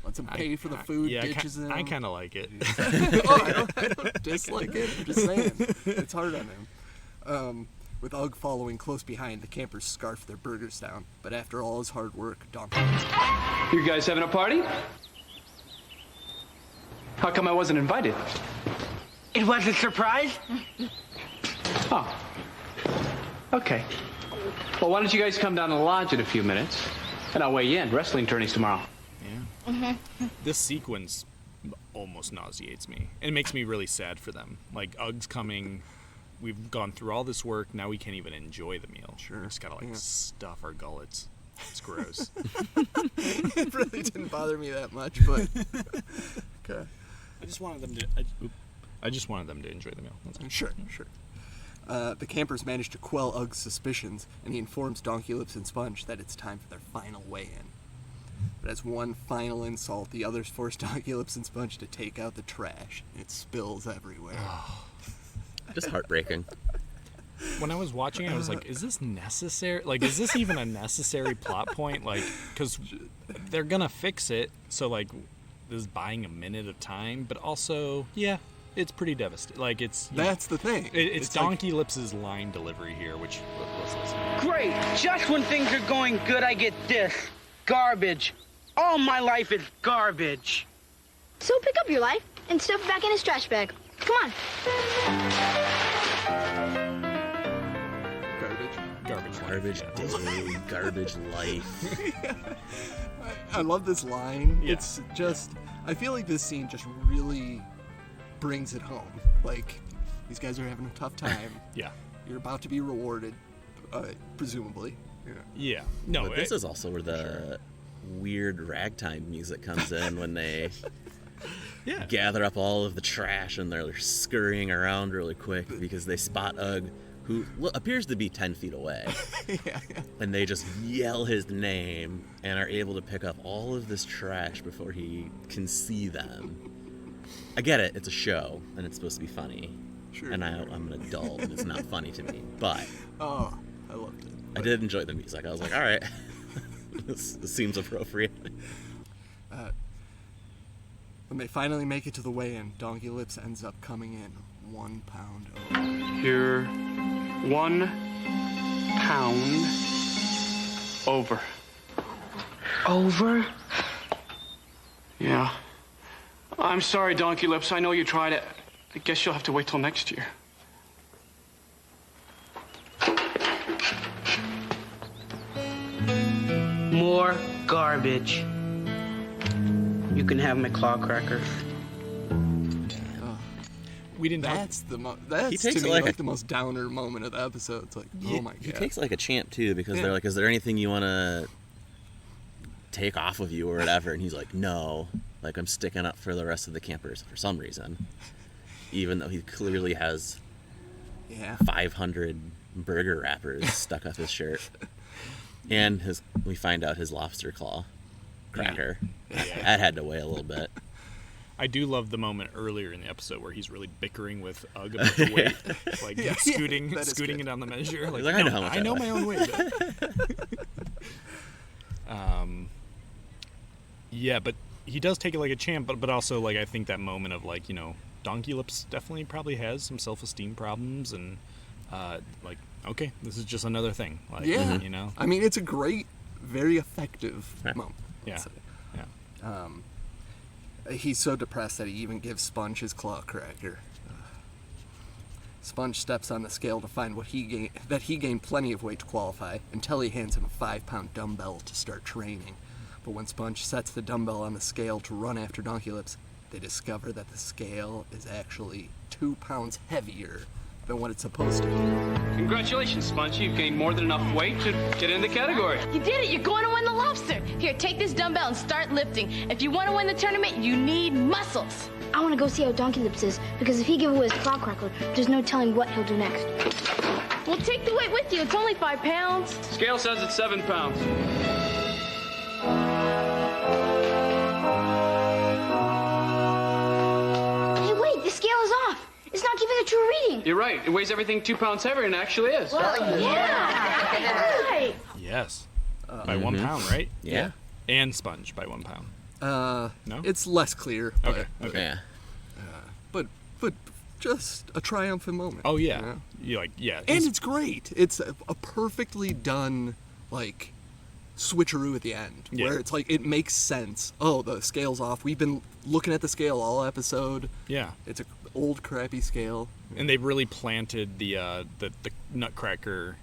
Speaker 6: Lets him pay for the food, ditches him.
Speaker 5: I kind of like it.
Speaker 6: I don't dislike it. I'm just saying. It's hard on him. With Ugg following close behind, the campers scarf their burgers down. But after all his hard work, Donkeylips...
Speaker 3: You guys having a party? How come I wasn't invited?
Speaker 8: It was a surprise?
Speaker 3: Oh. Okay. Well, why don't you guys come down to the lodge in a few minutes, and I'll weigh you in. Wrestling tourney's tomorrow.
Speaker 5: Yeah. This sequence almost nauseates me. And it makes me really sad for them. Like, Ugg's coming... We've gone through all this work, now we can't even enjoy the meal. Sure. We just gotta, stuff our gullets. It's gross.
Speaker 6: It really didn't bother me that much, but... Okay.
Speaker 5: I just wanted them to enjoy the meal. That's all.
Speaker 6: Sure. The campers manage to quell Ugg's suspicions, and he informs Donkeylips and Sponge that it's time for their final weigh-in. But as one final insult, the others force Donkeylips and Sponge to take out the trash. It spills everywhere.
Speaker 7: Just heartbreaking.
Speaker 5: When I was watching, I was like, is this necessary? Like, is this even a necessary plot point? Like, because they're going to fix it, so, like, this is buying a minute of time, but also, yeah, it's pretty devastating. Like, it's...
Speaker 6: That's the thing.
Speaker 5: It's Donkeylips' line delivery here, which... Let's listen.
Speaker 8: Great! Just when things are going good, I get this. Garbage. All my life is garbage.
Speaker 2: So pick up your life and stuff it back in his trash bag. Come on.
Speaker 7: Garbage day, garbage life.
Speaker 6: I love this line.
Speaker 5: Yeah.
Speaker 6: It's just... I feel like this scene just really brings it home. Like, these guys are having a tough time.
Speaker 5: Yeah.
Speaker 6: You're about to be rewarded, presumably.
Speaker 5: Yeah. No,
Speaker 7: but this is also where the weird ragtime music comes in when they gather up all of the trash and they're scurrying around really quick because they spot Ugg, who appears to be 10 feet away. And they just yell his name and are able to pick up all of this trash before he can see them. I get it, it's a show, and it's supposed to be funny.
Speaker 6: Sure.
Speaker 7: And I'm an adult, and it's not funny to me. But
Speaker 6: I loved it.
Speaker 7: I did enjoy the music. I was like, all right, this seems appropriate.
Speaker 6: When they finally make it to the weigh-in, Donkeylips ends up coming in 1 pound over.
Speaker 3: You're 1 pound over.
Speaker 8: Over?
Speaker 3: Yeah. I'm sorry, Donkeylips. I know you tried it. I guess you'll have to wait till next year.
Speaker 8: More garbage. You can have my claw crackers.
Speaker 5: We didn't.
Speaker 6: That's to me like the most downer moment of the episode. It's like, oh my god.
Speaker 7: He takes like a champ too because they're like, "Is there anything you want to take off of you or whatever?" And he's like, "No, like I'm sticking up for the rest of the campers for some reason," even though he clearly has 500 burger wrappers stuck up his shirt, and we find out his lobster claw cracker. That had to weigh a little bit.
Speaker 5: I do love the moment earlier in the episode where he's really bickering with Ugg about the weight, like scooting it on the measure. Like,
Speaker 7: I know how much
Speaker 5: I know my own weight. Yeah, but he does take it like a champ. But also, like, I think that moment of, like, you know, Donkeylips definitely probably has some self-esteem problems, and like, okay, this is just another thing. Like, you know.
Speaker 6: I mean, it's a great, very effective moment.
Speaker 5: Yeah.
Speaker 6: He's so depressed that he even gives Sponge his claw cracker. Sponge steps on the scale to find that he gained plenty of weight to qualify until he hands him a 5-pound dumbbell to start training. But when Sponge sets the dumbbell on the scale to run after Donkeylips, they discover that the scale is actually 2 pounds heavier than what it's supposed to be.
Speaker 3: Congratulations, Sponge. You've gained more than enough weight to get in the category.
Speaker 11: You did it. You're going to win the lobster. Here, take this dumbbell and start lifting. If you want to win the tournament, you need muscles.
Speaker 2: I want to go see how Donkeylips is, because if he gives away his claw cracker, there's no telling what he'll do next.
Speaker 11: Well, take the weight with you. It's only 5 pounds.
Speaker 3: Scale says it's 7 pounds.
Speaker 2: Hey, wait, the scale is off. It's not giving a true reading.
Speaker 3: You're right. It weighs everything 2 pounds heavier than it actually is.
Speaker 2: Yeah.
Speaker 5: Yes. By 1 pound, right?
Speaker 7: Yeah.
Speaker 5: And Sponge by 1 pound.
Speaker 6: No? It's less clear.
Speaker 5: Okay.
Speaker 7: Yeah.
Speaker 6: But just a triumphant moment.
Speaker 5: Oh yeah,
Speaker 6: you know?
Speaker 5: you like yeah,
Speaker 6: and it's great. It's a perfectly done like switcheroo at the end, where it's like it makes sense. Oh, the scale's off. We've been looking at the scale all episode.
Speaker 5: Yeah,
Speaker 6: it's an old crappy scale,
Speaker 5: and they really planted the Nutcracker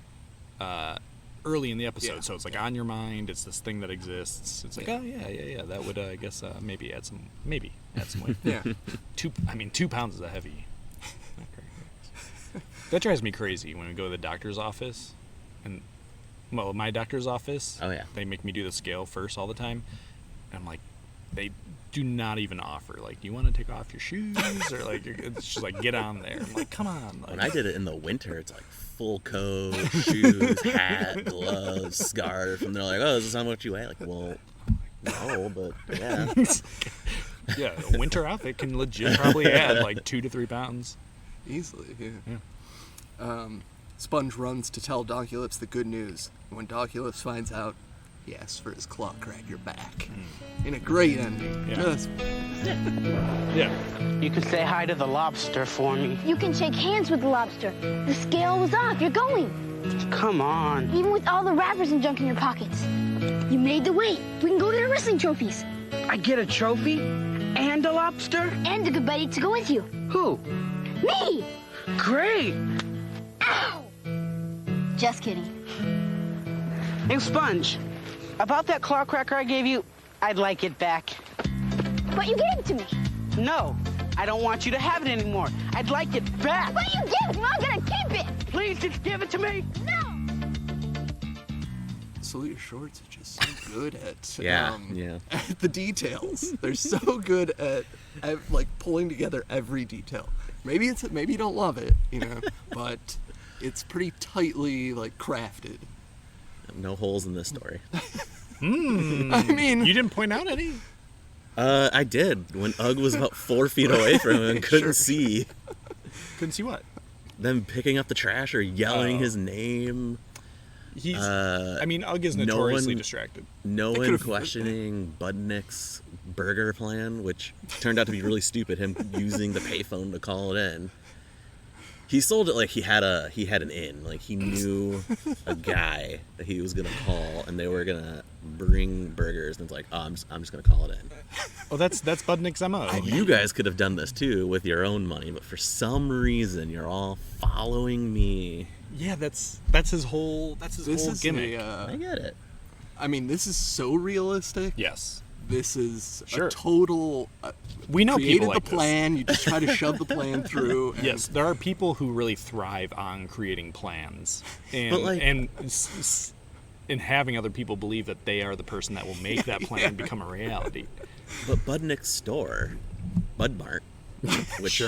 Speaker 5: early in the episode, so it's like on your mind. It's this thing that exists. It's like oh yeah. That would I guess maybe add some weight.
Speaker 6: Yeah,
Speaker 5: 2 pounds is a heavy. That drives me crazy when we go to the doctor's office, and my doctor's office.
Speaker 7: Oh yeah.
Speaker 5: They make me do the scale first all the time, and I'm like, they do not even offer like, do you want to take off your shoes or like it's just like get on there. I'm like, come on. Like,
Speaker 7: when I did it in the winter, it's like full coat, shoes, hat, gloves, scarf, and they're like, oh, is this how much you weigh? Like, well, no, but yeah.
Speaker 5: Yeah, a winter outfit can legit probably add like 2 to 3 pounds.
Speaker 6: Easily, yeah. Sponge runs to tell Donkeylips the good news. When Donkeylips finds out, he asks for his claw cracker back. In a great ending.
Speaker 5: Yeah. Yeah.
Speaker 8: You could say hi to the lobster for me.
Speaker 2: You can shake hands with the lobster. The scale was off. You're going.
Speaker 8: Come on.
Speaker 2: Even with all the wrappers and junk in your pockets. You made the weight. We can go to the wrestling trophies.
Speaker 8: I get a trophy? And a lobster?
Speaker 2: And a good buddy to go with you.
Speaker 8: Who?
Speaker 2: Me!
Speaker 8: Great!
Speaker 2: Ow! Just kidding.
Speaker 8: Hey, Sponge, about that claw cracker I gave you, I'd like it back.
Speaker 2: But you gave it to me.
Speaker 8: No, I don't want you to have it anymore. I'd like it back.
Speaker 2: But you gave it to me. I'm gonna keep it.
Speaker 8: Please just give it to me.
Speaker 2: No!
Speaker 6: Salute Shorts are just so good at
Speaker 7: at
Speaker 6: the details. They're so good at like pulling together every detail. Maybe you don't love it, but it's pretty tightly like crafted.
Speaker 7: No holes in this story.
Speaker 6: I mean,
Speaker 5: you didn't point out any.
Speaker 7: I did when Ugg was about 4 feet away from him and couldn't see.
Speaker 5: Couldn't see what?
Speaker 7: Them picking up the trash or yelling his name.
Speaker 5: He's. Ugg is notoriously distracted.
Speaker 7: No one questioning Budnick's burger plan, which turned out to be really stupid. Him using the payphone to call it in. He sold it like he had an in. Like he knew a guy that he was gonna call, and they were gonna bring burgers. And it's like, oh, I'm just gonna call it in.
Speaker 5: Well, that's Budnick's MO.
Speaker 7: You guys could have done this too with your own money, but for some reason, you're all following me.
Speaker 5: Yeah, that's his whole gimmick.
Speaker 7: I get it.
Speaker 6: I mean, this is so realistic.
Speaker 5: Yes.
Speaker 6: This is a total.
Speaker 5: We know
Speaker 6: created
Speaker 5: people like
Speaker 6: the plan. You just try to shove the plan through.
Speaker 5: Yes, there are people who really thrive on creating plans, and having other people believe that they are the person that will make that plan become a reality.
Speaker 7: But Budnick's store, Bud Mart, which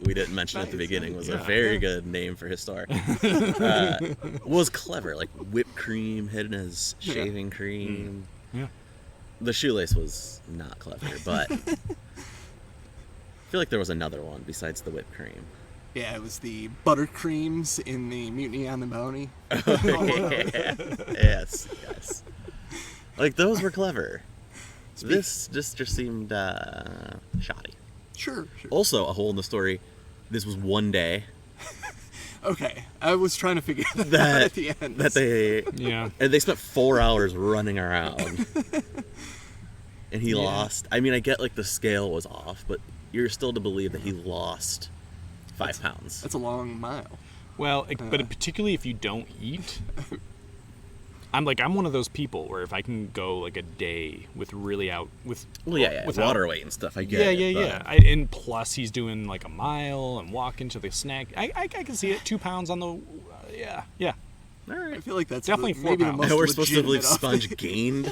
Speaker 7: we didn't mention at the beginning, was a very good name for his store. Was clever, like whipped cream hidden as shaving cream.
Speaker 5: Yeah.
Speaker 7: The shoelace was not clever, but I feel like there was another one besides the whipped cream.
Speaker 6: Yeah, it was the buttercreams in the Mutiny on the Bounty.
Speaker 7: Yes. Like, those were clever. This just seemed shoddy.
Speaker 6: Sure.
Speaker 7: Also, a hole in the story, this was one day.
Speaker 6: Okay, I was trying to figure that out at the end.
Speaker 7: And they spent 4 hours running around. And he lost. I mean, I get like the scale was off, but you're still to believe that he lost 5 pounds.
Speaker 6: That's a long mile.
Speaker 5: Well, but particularly if you don't eat, I'm one of those people where if I can go like a day with really
Speaker 7: water weight and stuff. I get it.
Speaker 5: Yeah. And plus he's doing like a mile and walking to the snack. I can see it. 2 pounds on the yeah.
Speaker 6: All right. I feel like that's
Speaker 5: definitely 4
Speaker 6: maybe
Speaker 5: pounds.
Speaker 6: The most
Speaker 7: we're supposed to believe
Speaker 6: legitimate
Speaker 7: Sponge gained.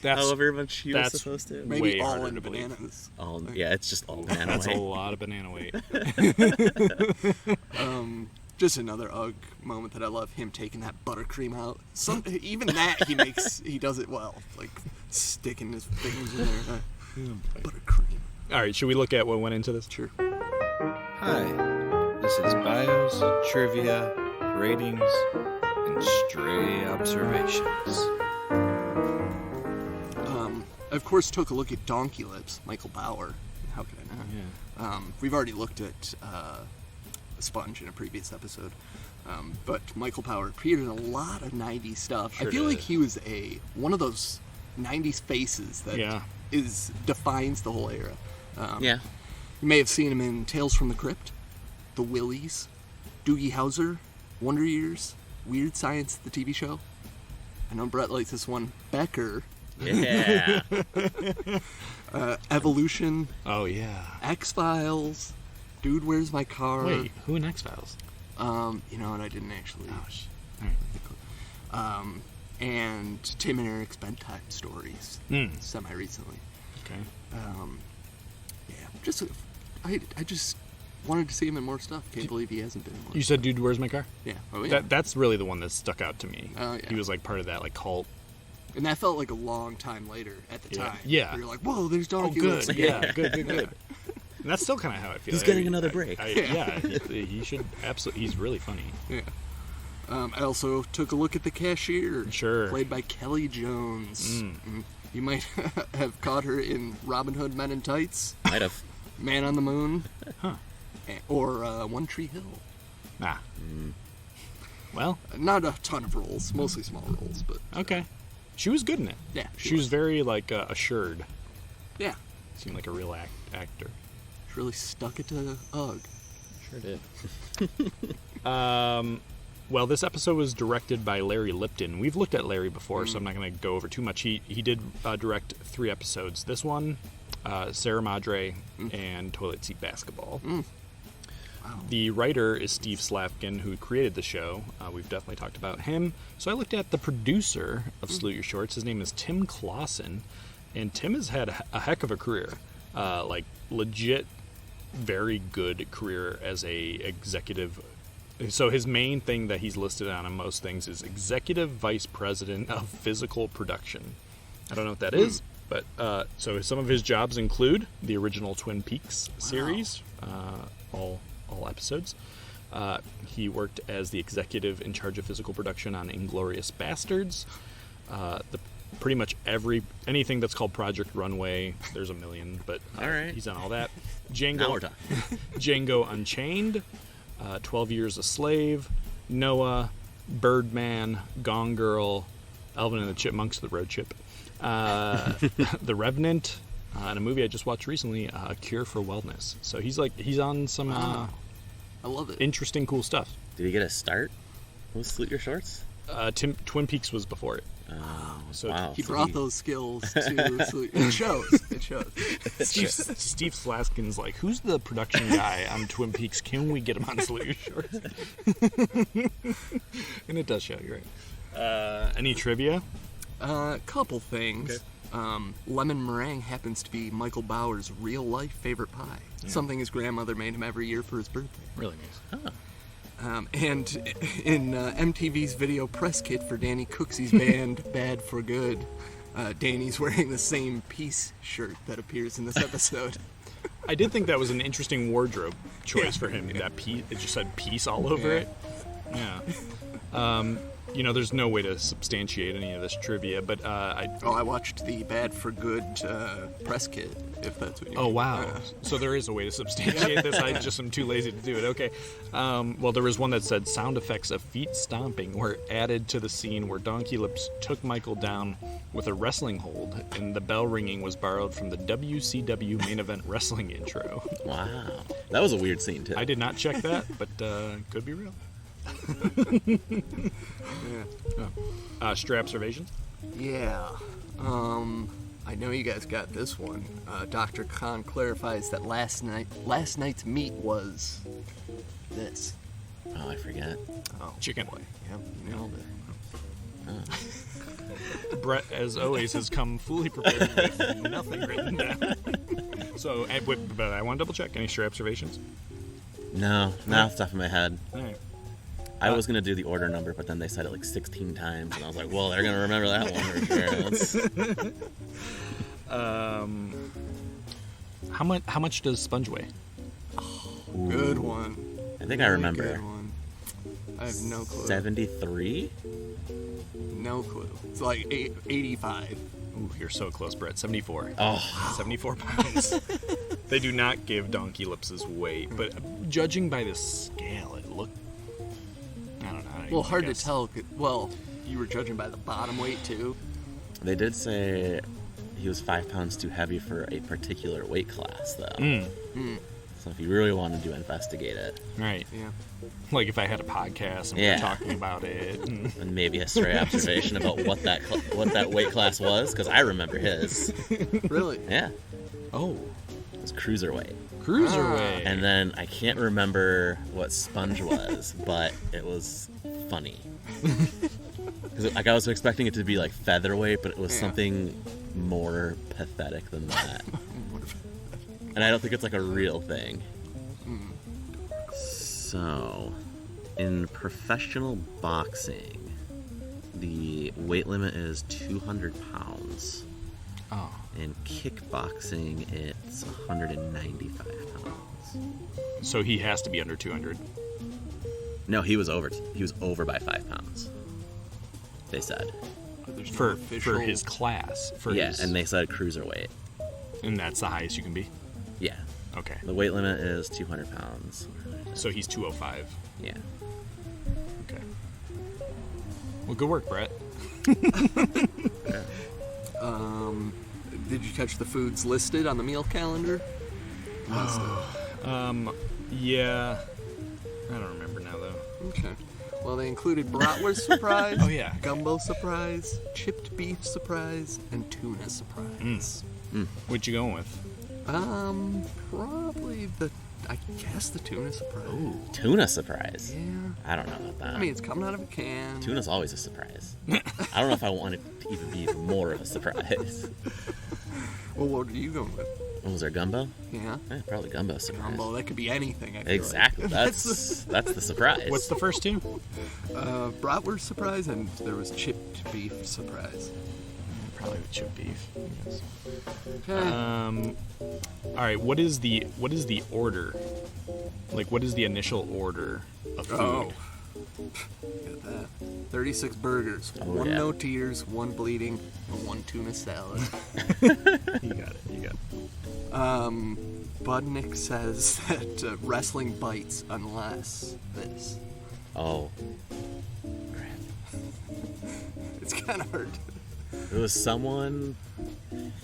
Speaker 7: However much he was supposed to.
Speaker 6: Maybe all in bananas.
Speaker 7: It's just all banana
Speaker 5: That's
Speaker 7: weight.
Speaker 5: a lot of banana weight.
Speaker 6: Just another Ugg moment that I love, him taking that buttercream out. Even that he does it well. Like sticking his fingers in there. Buttercream.
Speaker 5: All right, should we look at what went into this?
Speaker 6: Sure.
Speaker 12: Hi, this is bios, trivia, ratings, and stray observations.
Speaker 6: I, of course, took a look at Donkeylips, Michael Bauer, How could I not? Yeah. We've already looked at Sponge in a previous episode. But Michael Power appeared in a lot of 90s stuff.
Speaker 5: Sure
Speaker 6: I feel
Speaker 5: did.
Speaker 6: like he was one of those 90s faces that defines the whole era.
Speaker 7: Yeah.
Speaker 6: You may have seen him in Tales from the Crypt, The Willies, Doogie Howser, Wonder Years, Weird Science, the TV show. I know Brett likes this one. Becker.
Speaker 7: Yeah.
Speaker 6: Evolution.
Speaker 5: Oh, yeah.
Speaker 6: X-Files. Dude, Where's My Car?
Speaker 5: Wait, who in X-Files?
Speaker 6: You know what? I didn't actually. And Tim and Eric's Bedtime Stories. Semi-recently.
Speaker 5: Okay.
Speaker 6: I just wanted to see him in more stuff. Can't believe he hasn't been in more.
Speaker 5: You said, Dude, Where's My Car?
Speaker 6: Yeah. Oh, yeah.
Speaker 5: That's really the one that stuck out to me.
Speaker 6: Oh, yeah.
Speaker 5: He was like part of that like cult.
Speaker 6: And that felt like a long time later at the time.
Speaker 5: Yeah.
Speaker 6: You're like, whoa, there's Donkeylips.
Speaker 5: Good. Yeah, good. And that's still kind of how I feel.
Speaker 7: He's getting another break.
Speaker 5: He should absolutely. He's really funny.
Speaker 6: Yeah. I also took a look at the cashier.
Speaker 5: Sure.
Speaker 6: Played by Kelly Jones. You might have caught her in Robin Hood Men in Tights.
Speaker 7: Might have.
Speaker 6: Man on the Moon. Or One Tree Hill.
Speaker 5: Nah. Well.
Speaker 6: Not a ton of roles. Mostly small roles, but.
Speaker 5: Okay. She was good in it.
Speaker 6: Yeah.
Speaker 5: She was very, like, assured.
Speaker 6: Yeah.
Speaker 5: Seemed like a real actor.
Speaker 6: She really stuck it to Ugg.
Speaker 5: Sure did. Well, this episode was directed by Larry Lipton. We've looked at Larry before, so I'm not going to go over too much. He did direct 3 episodes. This one, Sarah Madre, and Toilet Seat Basketball.
Speaker 6: Wow.
Speaker 5: The writer is Steve Slavkin, who created the show. We've definitely talked about him. So I looked at the producer of Salute Your Shorts. His name is Tim Clausen. And Tim has had a heck of a career. Like, legit, very good career as a executive. So his main thing that he's listed on most things is Executive Vice President of Physical Production. I don't know what that is, but so some of his jobs include the original Twin Peaks series, all episodes. He worked as the executive in charge of physical production on Inglourious Bastards. Pretty much anything that's called Project Runway. There's a million, but
Speaker 7: all right.
Speaker 5: He's on all that.
Speaker 7: Now we're talking.
Speaker 5: Django Unchained, 12 Years a Slave, Noah, Birdman, Gone Girl, Alvin and the Chipmunks, The Road Chip, The Revenant, and a movie I just watched recently, A Cure for Wellness. So he's on some
Speaker 6: I love it.
Speaker 5: Interesting, cool stuff.
Speaker 7: Did he get a start with Salute Your Shorts?
Speaker 5: Twin Peaks was before it.
Speaker 7: So wow.
Speaker 6: He brought those skills to Salute. It shows.
Speaker 5: Steve Slaskin's like, who's the production guy on Twin Peaks? Can we get him on Salute Your Shorts? And it does show, you're right. Any trivia?
Speaker 6: Couple things.
Speaker 5: Okay.
Speaker 6: Lemon meringue happens to be Michael Bauer's real-life favorite pie. Yeah. Something his grandmother made him every year for his birthday.
Speaker 5: Really nice.
Speaker 7: Oh.
Speaker 6: And in MTV's video press kit for Danny Cooksey's band Bad for Good, Danny's wearing the same Peace shirt that appears in this episode.
Speaker 5: I did think that was an interesting wardrobe choice for him. That piece, it just said Peace all over it. Yeah. There's no way to substantiate any of this trivia, but I
Speaker 6: watched the Bad for Good press kit, if that's what you mean.
Speaker 5: Oh, wow. So there is a way to substantiate this. I just am too lazy to do it. Okay. Well, there was one that said sound effects of feet stomping were added to the scene where Donkeylips took Michael down with a wrestling hold, and the bell ringing was borrowed from the WCW main event wrestling intro.
Speaker 7: Wow. That was a weird scene, too.
Speaker 5: I did not check that, but could be real. Stray observations?
Speaker 6: Yeah. I know you guys got this one. Dr. Khan clarifies that last night's meat was this.
Speaker 7: Oh, I forget.
Speaker 6: Oh,
Speaker 5: chicken.
Speaker 6: Boy. Yep, you nailed it.
Speaker 5: Brett, as always, has come fully prepared with nothing written down. So, but I want to double check. Any stray observations?
Speaker 7: No, not off the top of my head.
Speaker 5: All right.
Speaker 7: I was going to do the order number, but then they said it like 16 times, and I was like, well, they're going to remember that one for sure.
Speaker 5: How much does Sponge weigh?
Speaker 6: Good one.
Speaker 7: I think I remember.
Speaker 6: Good one. I have no clue.
Speaker 7: 73?
Speaker 6: No clue. It's like 85.
Speaker 5: Ooh, you're so close, Brett. 74.
Speaker 7: Oh.
Speaker 5: 74 pounds. They do not give Donkeylips' weight, but judging by the scale, it looked... I don't know.
Speaker 6: Well, hard to tell. Well, you were judging by the bottom weight, too.
Speaker 7: They did say he was 5 pounds too heavy for a particular weight class, though. So if you really wanted to investigate it.
Speaker 5: Right.
Speaker 6: Yeah.
Speaker 5: Like if I had a podcast and we were talking about it.
Speaker 7: And maybe a stray observation about what that weight class was, because I remember his.
Speaker 6: Really?
Speaker 7: Yeah.
Speaker 5: Oh.
Speaker 7: It was cruiserweight.
Speaker 5: Cruiserweight.
Speaker 7: And then I can't remember what Sponge was, but it was funny. Because like I was expecting it to be like featherweight, but it was something more pathetic than that. And I don't think it's like a real thing. So, in professional boxing, the weight limit is 200 pounds.
Speaker 5: Oh.
Speaker 7: In kickboxing, it's 195 pounds.
Speaker 5: So he has to be under 200.
Speaker 7: No, he was over. He was over by 5 pounds. They said.
Speaker 5: For his class.
Speaker 7: And they said cruiserweight.
Speaker 5: And that's the highest you can be?
Speaker 7: Yeah.
Speaker 5: Okay.
Speaker 7: The weight limit is 200 pounds.
Speaker 5: So he's 205.
Speaker 7: Yeah.
Speaker 5: Okay. Well, good work, Brett.
Speaker 6: Did you catch the foods listed on the meal calendar?
Speaker 5: Yeah. I don't remember now, though.
Speaker 6: Okay. Well, they included bratwurst surprise,
Speaker 5: Oh, yeah.
Speaker 6: gumbo surprise, chipped beef surprise, and tuna surprise.
Speaker 5: What you going with?
Speaker 6: Probably I guess the tuna surprise.
Speaker 7: Ooh, tuna surprise?
Speaker 6: Yeah.
Speaker 7: I don't know about that.
Speaker 6: I mean, it's coming out of a can.
Speaker 7: Tuna's always a surprise. I don't know if I want it to even be even more of a surprise.
Speaker 6: Well, what are you going with?
Speaker 7: What was there, gumbo?
Speaker 6: Yeah.
Speaker 7: Probably gumbo surprise.
Speaker 6: Gumbo, that could be anything. I feel
Speaker 7: Exactly.
Speaker 6: Like.
Speaker 7: That's the surprise.
Speaker 5: What's the first two?
Speaker 6: Bratwurst surprise, and there was chipped beef surprise.
Speaker 5: Probably the chipped beef. Yes.
Speaker 6: Okay.
Speaker 5: All right. What is the order? Like, what is the initial order of food?
Speaker 6: Oh. Get that. 36 burgers, 1 no tears, 1 bleeding, and 1 tuna salad.
Speaker 5: You got it.
Speaker 6: Budnick says that wrestling bites unless this.
Speaker 7: Oh.
Speaker 6: It's kind of hard.
Speaker 7: It was someone...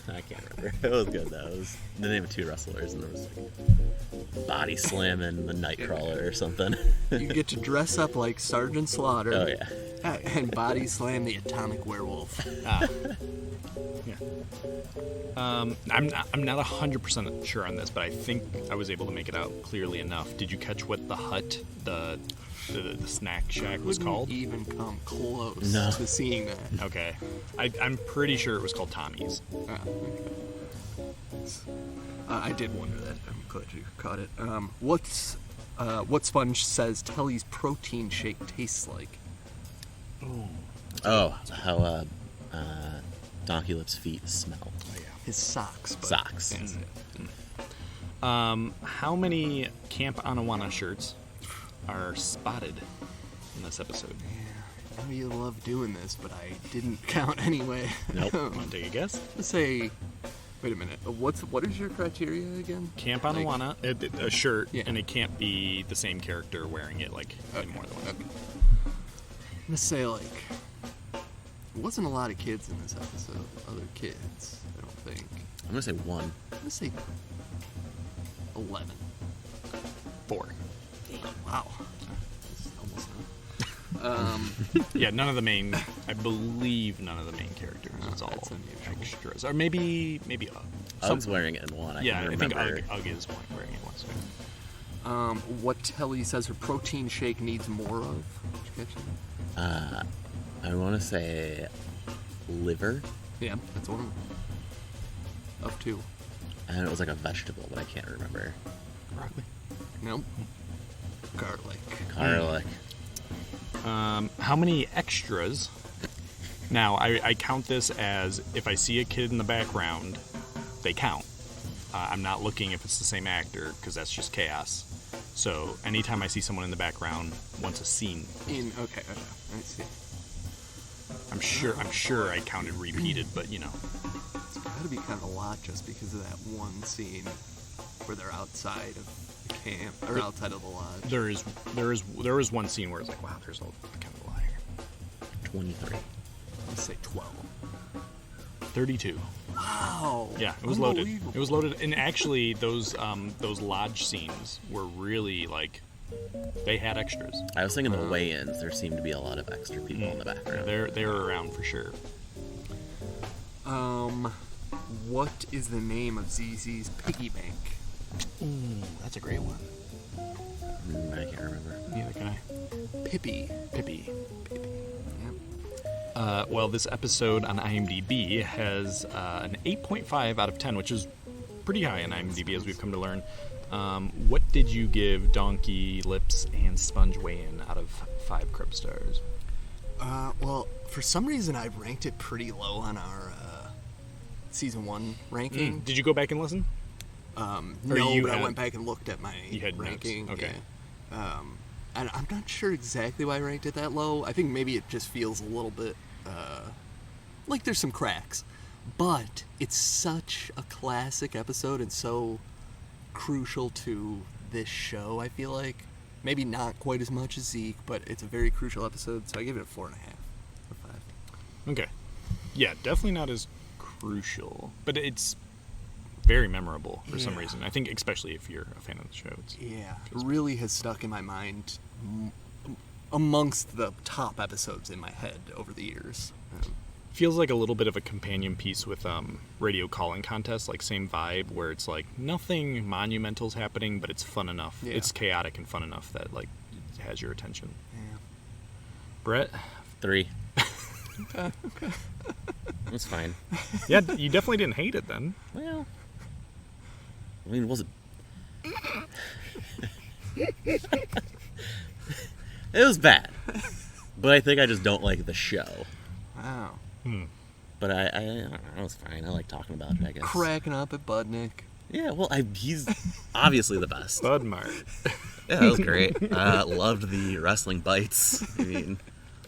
Speaker 7: I can't remember. It was good, though. It was the name of 2 wrestlers, and there was like body slamming the Nightcrawler or something.
Speaker 6: You get to dress up like Sergeant Slaughter.
Speaker 7: Oh, yeah.
Speaker 6: And body slam the atomic werewolf.
Speaker 5: Yeah. I'm not 100% sure on this, but I think I was able to make it out clearly enough. Did you catch what the hut, the snack shack was called?
Speaker 6: Even come close to seeing that.
Speaker 5: Okay. I'm pretty sure it was called Tommy's.
Speaker 6: I did wonder that. I'm glad you caught it. What Sponge says Telly's protein shake tastes like?
Speaker 7: Oh, how Donkeylips' feet smell.
Speaker 5: Oh, yeah.
Speaker 6: His socks. But
Speaker 7: Socks.
Speaker 5: How many Camp Anawana shirts are spotted in this episode?
Speaker 6: Yeah, I know you love doing this, but I didn't count anyway.
Speaker 7: Nope.
Speaker 5: Want to take a guess?
Speaker 6: Let's say... Wait a minute. What is your criteria again?
Speaker 5: Camp Anawana, a shirt,
Speaker 6: Yeah.
Speaker 5: and it can't be the same character wearing it, like, in more than one.
Speaker 6: Okay. I'm gonna say, like... There wasn't a lot of kids in this episode. Other kids, I don't think.
Speaker 7: I'm going to say 1.
Speaker 6: I'm gonna say 11.
Speaker 5: 4.
Speaker 6: Wow. That's almost not.
Speaker 5: Yeah, none of the main. I believe none of the main characters. It's all extras, or maybe
Speaker 7: Ug's wearing it in 1. I
Speaker 5: think
Speaker 7: remember.
Speaker 5: Ugg is wearing it once.
Speaker 6: What Telly says her protein shake needs more of? Did you catch that?
Speaker 7: I want to say liver.
Speaker 6: Yeah, that's one of 2.
Speaker 7: And it was like a vegetable, but I can't remember.
Speaker 5: Broccoli.
Speaker 6: Nope. Garlic.
Speaker 7: Garlic.
Speaker 5: How many extras? Now, I count this as if I see a kid in the background, they count. I'm not looking if it's the same actor, because that's just chaos. So anytime I see someone in the background, once a scene.
Speaker 6: Okay, I see.
Speaker 5: I'm sure I counted repeated, but you know.
Speaker 6: It's got to be kind of a lot just because of that one scene where they're outside of the camp or outside of the lodge.
Speaker 5: There is one scene where it's like, wow, there's kind of a lot here.
Speaker 7: 23.
Speaker 6: Let's say 12.
Speaker 5: 32.
Speaker 6: Wow.
Speaker 5: Yeah, it was loaded. It was loaded, and actually, those lodge scenes were really like, they had extras.
Speaker 7: I was thinking the weigh-ins. There seemed to be a lot of extra people in the background.
Speaker 5: They were around for sure.
Speaker 6: What is the name of ZZ's piggy bank?
Speaker 5: Ooh, that's a great one.
Speaker 7: I can't remember.
Speaker 5: Neither can I.
Speaker 6: Pippi.
Speaker 5: Yep. Well, this episode on IMDb has an 8.5 out of 10, which is pretty high on IMDb, as we've come to learn. What did you give Donkeylips and Sponge Weigh-In out of 5 Crib stars?
Speaker 6: Well, for some reason, I ranked it pretty low on our season 1 ranking.
Speaker 5: Did you go back and listen?
Speaker 6: No, but I went back and looked at my ranking.
Speaker 5: Notes. Okay.
Speaker 6: Yeah. And I'm not sure exactly why I ranked it that low. I think maybe it just feels a little bit like there's some cracks. But it's such a classic episode and so crucial to this show, I feel like. Maybe not quite as much as Zeke, but it's a very crucial episode, so I give it a 4.5 or 5.
Speaker 5: Okay. Yeah, definitely not as crucial, but it's very memorable for some reason. I think especially if you're a fan of the show.
Speaker 6: It really has stuck in my mind amongst the top episodes in my head over the years.
Speaker 5: Feels like a little bit of a companion piece with Radio Calling Contest, like same vibe, where it's like nothing monumental's happening, but it's fun enough. Yeah. It's chaotic and fun enough that like it has your attention.
Speaker 6: Yeah.
Speaker 5: Brett?
Speaker 7: 3. Okay. That's fine.
Speaker 5: Yeah, you definitely didn't hate it then.
Speaker 7: Well, I mean, was it? It was bad, but I think I just don't like the show.
Speaker 6: Wow.
Speaker 7: But I don't know, it was fine. I like talking about it, I guess.
Speaker 6: Cracking up at Budnick.
Speaker 7: Yeah, well, he's obviously the best.
Speaker 5: Bud Mart.
Speaker 7: Yeah, that was great. Loved the wrestling bites. I mean,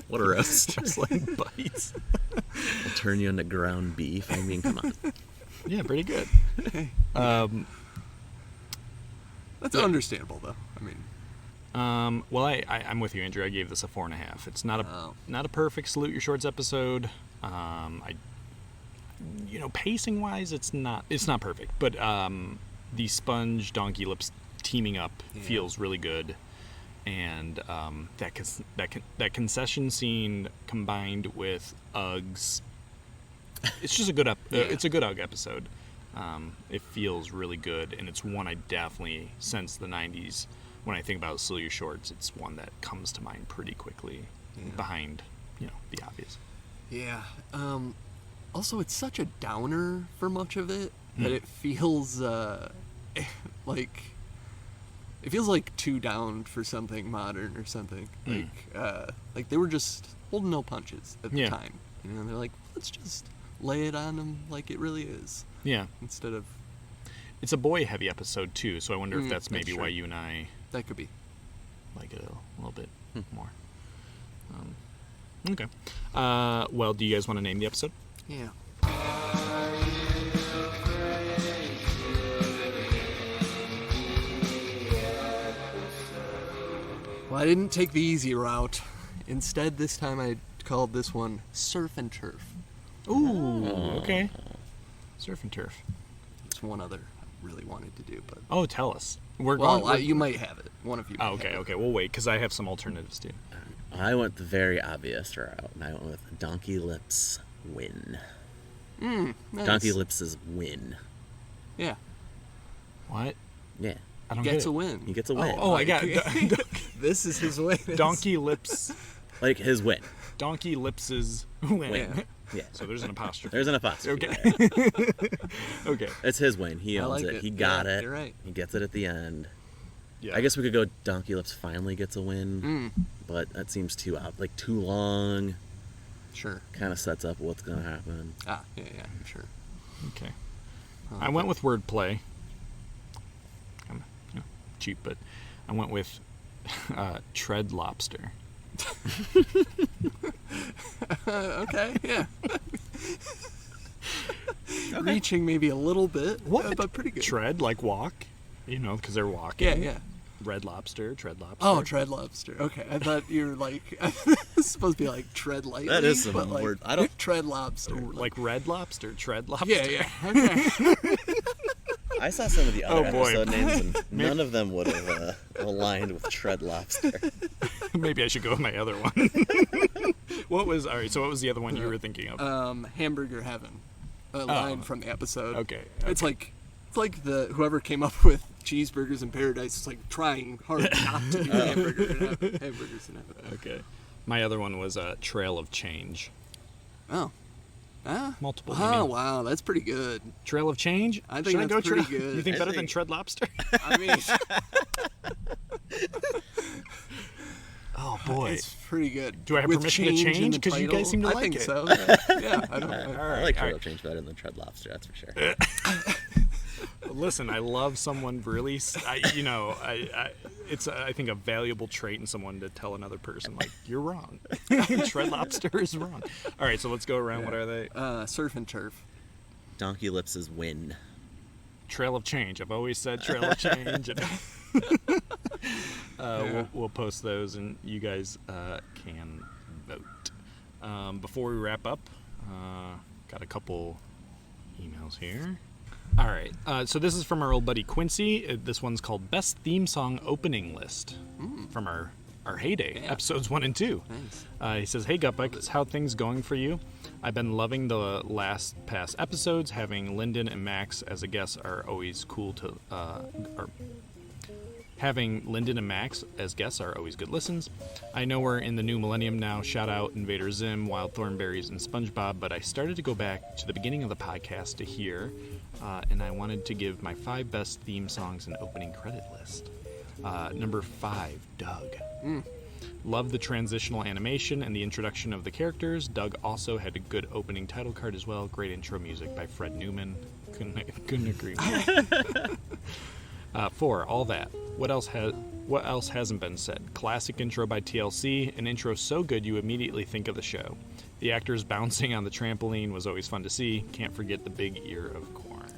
Speaker 7: what a roast.
Speaker 5: Wrestling bites.
Speaker 7: I'll turn you into ground beef. I mean, come on.
Speaker 5: Yeah, pretty good.
Speaker 6: That's understandable, though. I mean...
Speaker 5: Well, I'm with you, Andrew. I gave this a 4.5. It's not a perfect Salute Your Shorts episode. Pacing wise, it's not perfect. But the Sponge Donkeylips teaming up feels really good, and that concession scene combined with Uggs, it's just a good it's a good Ugg episode. It feels really good, and it's one I definitely since the 90s. When I think about Salute Your Shorts, it's one that comes to mind pretty quickly behind, the obvious.
Speaker 6: Yeah. Also, it's such a downer for much of it that it feels like too down for something modern or something. Like they were just holding no punches at the time. They're like, let's just lay it on them like it really is.
Speaker 5: Yeah.
Speaker 6: Instead of...
Speaker 5: It's a boy-heavy episode, too, so I wonder if that's maybe why you and I...
Speaker 6: That could be.
Speaker 5: Like it a little bit more. Okay. Well, do you guys want to name the episode?
Speaker 6: Yeah. Well, I didn't take the easy route. Instead, this time I called this one Surf and Turf.
Speaker 5: Ooh, okay. Surf and Turf.
Speaker 6: It's one other I really wanted to do, but...
Speaker 5: Oh, tell us.
Speaker 6: You might have it. One of you.
Speaker 5: Oh, okay. We'll wait, because I have some alternatives, too.
Speaker 7: I went the very obvious route, and I went with Donkeylips win.
Speaker 6: Nice.
Speaker 7: Donkeylips' win.
Speaker 6: Yeah.
Speaker 5: What?
Speaker 7: Yeah.
Speaker 5: I don't
Speaker 6: get
Speaker 5: get it.
Speaker 6: A win.
Speaker 7: He gets a win.
Speaker 5: Oh, I got it.
Speaker 6: This is his win.
Speaker 5: Donkeylips.
Speaker 7: Like his win.
Speaker 5: Donkeylips' win.
Speaker 7: Yeah.
Speaker 5: So there's an apostrophe.
Speaker 7: There's an apostrophe.
Speaker 5: Okay. Okay.
Speaker 7: It's his win. He owns it. He got it.
Speaker 6: You're right.
Speaker 7: He gets it at the end.
Speaker 5: Yeah.
Speaker 7: I guess we could go Donkeylips finally gets a win, but that seems too long.
Speaker 6: Sure.
Speaker 7: Kind of sets up what's gonna happen.
Speaker 6: Yeah, sure.
Speaker 5: Okay. I went with wordplay. I'm cheap, but I went with tread lobster.
Speaker 6: Okay, yeah. Reaching maybe a little bit, but pretty good.
Speaker 5: Tread, like walk, because they're walking.
Speaker 6: Yeah, yeah.
Speaker 5: Red lobster, tread lobster.
Speaker 6: Oh, tread lobster. Okay, I thought you were like it's supposed to be like tread lightly.
Speaker 7: That is some
Speaker 6: but like
Speaker 7: word. I don't
Speaker 6: tread lobster.
Speaker 5: Like red lobster, tread lobster.
Speaker 6: Yeah. Okay.
Speaker 7: I saw some of the other
Speaker 5: boy.
Speaker 7: episode names, and none of them would have aligned with tread lobster.
Speaker 5: Maybe I should go with my other one. What was the other one you were thinking of?
Speaker 6: Hamburger Heaven. A line from the episode.
Speaker 5: Okay.
Speaker 6: It's like the whoever came up with cheeseburgers in paradise is like trying hard not to do hamburgers in heaven.
Speaker 5: Okay. My other one was Trail of Change.
Speaker 6: Oh.
Speaker 5: Multiple.
Speaker 6: Oh, wow, that's pretty good.
Speaker 5: Trail of Change?
Speaker 6: I think that's pretty good.
Speaker 5: You think better than Tread Lobster?
Speaker 6: I mean,
Speaker 5: oh boy,
Speaker 6: it's pretty good.
Speaker 5: Do I have permission to change? Because you guys seem to like it.
Speaker 6: I think so. Yeah, I don't know.
Speaker 7: I like Trail of Change better than Tread Lobster, that's for sure.
Speaker 5: Listen, I love someone really. It's I think a valuable trait in someone to tell another person like you're wrong. Tread Lobster is wrong. All right, so let's go around. Yeah. What are they?
Speaker 6: Surf and Turf.
Speaker 7: Donkeylips' Win.
Speaker 5: Trail of Change. I've always said Trail of Change. We'll post those, and you guys can vote. Before we wrap up, got a couple emails here. All right, so this is from our old buddy Quincy. This one's called Best Theme Song Opening List from our heyday, episodes 1 and 2. Nice. He says, "Hey Gutbuck, how things going for you? I've been loving the past episodes. Having Lyndon and Max as a guest are always cool to... Having Lyndon and Max as guests are always good listens. I know we're in the new millennium now. Shout out Invader Zim, Wild Thornberries, and SpongeBob, but I started to go back to the beginning of the podcast to hear, and I wanted to give my 5 best theme songs and opening credit list. Number 5, Doug. Love the transitional animation and the introduction of the characters. Doug also had a good opening title card as well. Great intro music by Fred Newman. Couldn't agree more. 4, All That. What else hasn't been said? Classic intro by TLC, an intro so good you immediately think of the show. The actors bouncing on the trampoline was always fun to see. Can't forget the big ear of corn.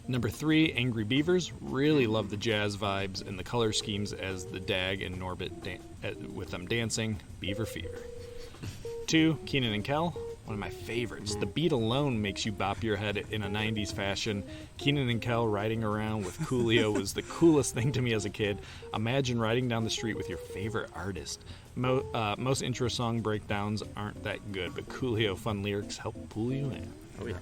Speaker 5: Number 3, Angry Beavers. Really love the jazz vibes and the color schemes as the Dag and Norbit with them dancing. Beaver Fever. 2, Kenan and Kel. One of my favorites. The beat alone makes you bop your head in a 90s fashion. Kenan and Kel riding around with Coolio was the coolest thing to me as a kid. Imagine riding down the street with your favorite artist. Most intro song breakdowns aren't that good, but Coolio fun lyrics help pull you in.
Speaker 7: Oh, yeah.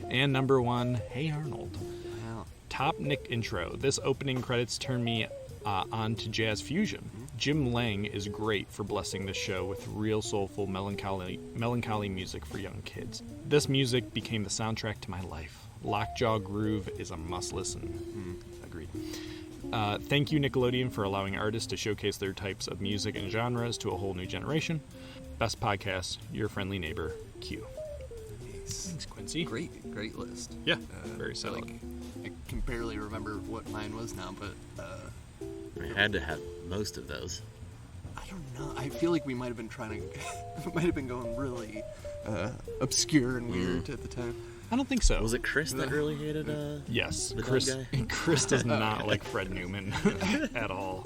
Speaker 5: And number 1, Hey Arnold.
Speaker 6: Wow.
Speaker 5: Top Nick intro. This opening credits turn me on to jazz fusion. Jim Lang is great for blessing the show with real soulful melancholy music for young kids. This music became the soundtrack to my life. Lockjaw Groove is a must listen. Agreed. Thank you, Nickelodeon, for allowing artists to showcase their types of music and genres to a whole new generation. Best podcast, your friendly neighbor, Q.
Speaker 6: Nice.
Speaker 5: Thanks, Quincy.
Speaker 6: Great list.
Speaker 5: Yeah, very solid.
Speaker 6: I can barely remember what mine was now, but
Speaker 7: I had to have most of those.
Speaker 6: I don't know. I feel like we might have been going really obscure and weird at the time.
Speaker 5: I don't think so.
Speaker 7: Was it Chris that really hated
Speaker 5: yes,
Speaker 7: the
Speaker 5: Chris.
Speaker 7: guy?
Speaker 5: Chris does not like Fred Newman at all.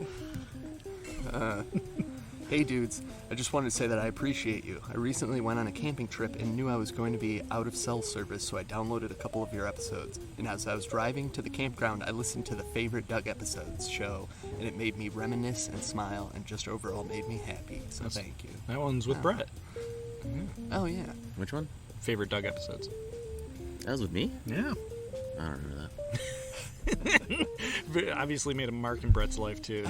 Speaker 6: Hey dudes, I just wanted to say that I appreciate you. I recently went on a camping trip and knew I was going to be out of cell service, so I downloaded a couple of your episodes. And as I was driving to the campground, I listened to the favorite Doug episodes show, and it made me reminisce and smile, and just overall made me happy. So thank you.
Speaker 5: That one's with Brett.
Speaker 6: Oh yeah.
Speaker 7: Which one?
Speaker 5: Favorite Doug episodes.
Speaker 7: That was with me?
Speaker 5: Yeah.
Speaker 7: I don't remember that.
Speaker 5: Obviously made a mark in Brett's life too.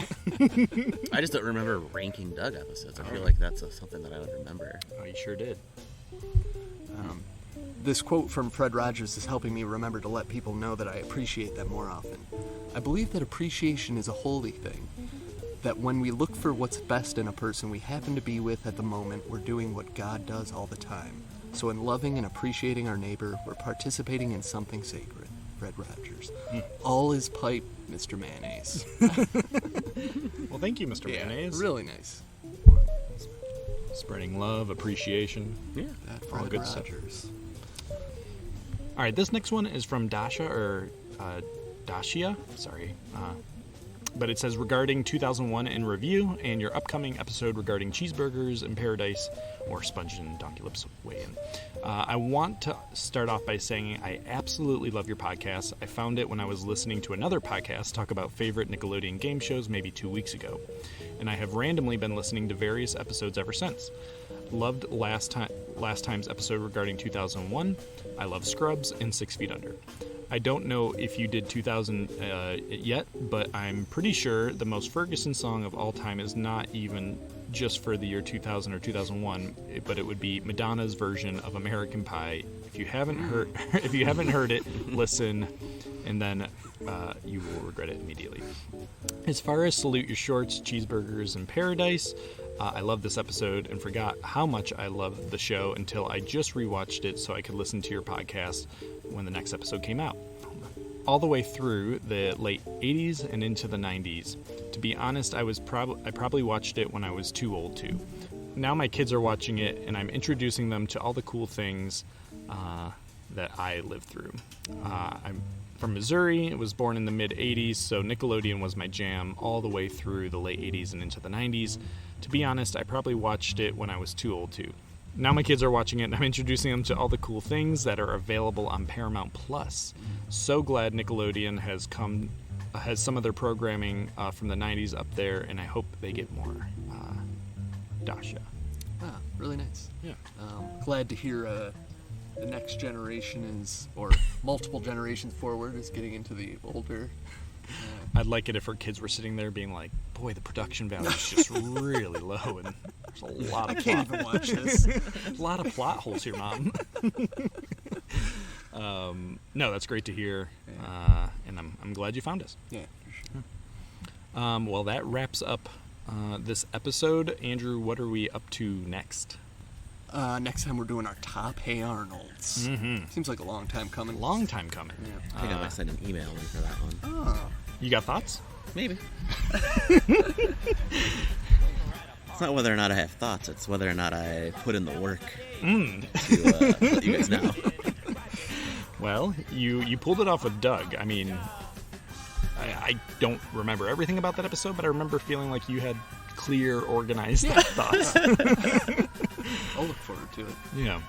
Speaker 7: I just don't remember ranking Doug episodes. I feel like that's something that I would remember.
Speaker 5: Oh, you sure did.
Speaker 6: This quote from Fred Rogers is helping me remember to let people know that I appreciate them more often. I believe that appreciation is a holy thing. That when we look for what's best in a person we happen to be with at the moment, we're doing what God does all the time. So in loving and appreciating our neighbor, we're participating in something sacred. Fred Rogers. All is pipe, Mr. Mayonnaise.
Speaker 5: Well, thank you, Mr. Mayonnaise.
Speaker 6: Really nice.
Speaker 5: Spreading love, appreciation.
Speaker 7: Yeah,
Speaker 5: all good stuff.
Speaker 6: Rogers.
Speaker 5: All right, this next one is from Dasha, or Dashia, sorry. But it says, regarding 2001 in review and your upcoming episode regarding cheeseburgers in paradise, or Sponge and Donkeylips weigh in. I want to start off by saying I absolutely love your podcast. I found it when I was listening to another podcast talk about favorite Nickelodeon game shows maybe 2 weeks ago. And I have randomly been listening to various episodes ever since. Loved last time's episode regarding 2001. I love Scrubs and 6 Feet Under. I don't know if you did 2000 yet, but I'm pretty sure the most Ferguson song of all time is not even just for the year 2000 or 2001, but it would be Madonna's version of American Pie. If you haven't heard it, listen, and then you will regret it immediately. As far as Salute Your Shorts, Cheeseburgers in Paradise, I love this episode and forgot how much I love the show until I just rewatched it so I could listen to your podcast when the next episode came out. All the way through the late 80s and into the 90s. To be honest, I probably watched it when I was too old to. Now my kids are watching it and I'm introducing them to all the cool things that I lived through. I'm from Missouri, was born in the mid-80s, so Nickelodeon was my jam all the way through the late 80s and into the 90s. To be honest, I probably watched it when I was too old to. Now my kids are watching it and I'm introducing them to all the cool things that are available on Paramount Plus. So glad Nickelodeon has some of their programming from the 90s up there, and I hope they get more. Dasha.
Speaker 6: Ah, really nice.
Speaker 5: Yeah.
Speaker 6: Glad to hear the next generation or multiple generations forward is getting into the older.
Speaker 5: I'd like it if our kids were sitting there being like, boy, the production value is just really low, and there's a lot of
Speaker 6: I can't even watch this.
Speaker 5: A lot of plot holes here, Mom. No, that's great to hear, and I'm glad you found us.
Speaker 6: Yeah, for sure.
Speaker 5: Well, that wraps up this episode. Andrew, what are we up to next?
Speaker 6: Next time we're doing our top Hey Arnolds.
Speaker 5: Mm-hmm.
Speaker 6: Seems like a long time coming.
Speaker 5: Long time coming.
Speaker 6: Yeah.
Speaker 7: I think I might send an email in for that one.
Speaker 6: Oh.
Speaker 5: You got thoughts?
Speaker 7: Maybe. It's not whether or not I have thoughts, it's whether or not I put in the work to let you guys know.
Speaker 5: Well, you pulled it off with Doug. I mean, I don't remember everything about that episode, but I remember feeling like you had clear, organized thoughts.
Speaker 6: I'll look forward to it.
Speaker 5: Yeah.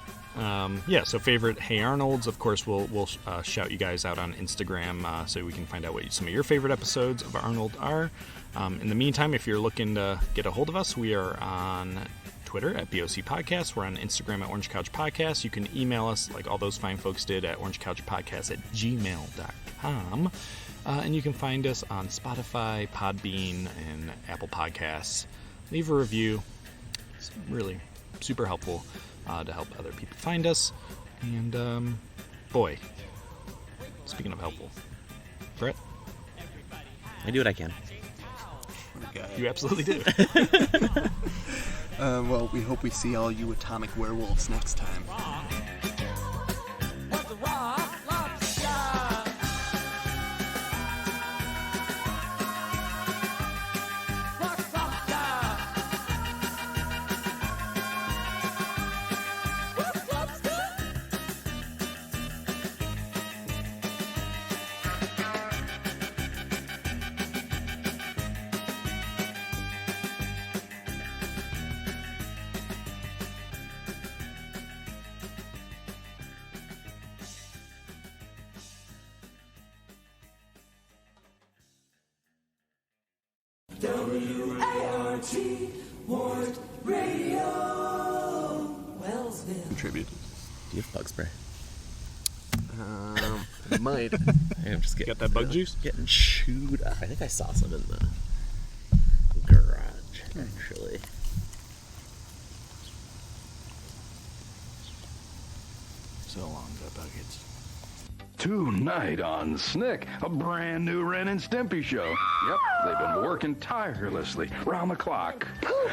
Speaker 5: So favorite Hey Arnolds, of course, we'll shout you guys out on Instagram so we can find out what some of your favorite episodes of Arnold are. In the meantime, if you're looking to get a hold of us, we are on Twitter at BOC Podcast. We're on Instagram at Orange Couch Podcast. You can email us like all those fine folks did at orangecouchpodcast@gmail.com. And you can find us on Spotify, Podbean, and Apple Podcasts. Leave a review. It's really super helpful to help other people find us. And, boy, speaking of helpful, Brett?
Speaker 7: I do what I can.
Speaker 5: You absolutely do.
Speaker 6: Well, we hope we see all you atomic werewolves next time.
Speaker 13: WART Ward Radio, Wellsville.
Speaker 6: Contribute.
Speaker 7: Do you have bug spray?
Speaker 6: I might.
Speaker 7: I'm just getting,
Speaker 5: got that bug juice?
Speaker 7: Getting chewed up. I think I saw some in the garage, actually.
Speaker 5: So long, the buckets.
Speaker 14: Tonight on Snick, a brand new Ren and Stimpy show. Yep, they've been working tirelessly, round the clock.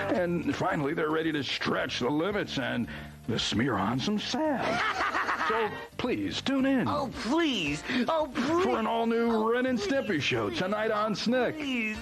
Speaker 14: And finally, they're ready to stretch the limits and smear on some sand. So please, tune in.
Speaker 13: Oh, please. Oh, please.
Speaker 14: For an all-new Ren and Stimpy show tonight on Snick.
Speaker 13: Please.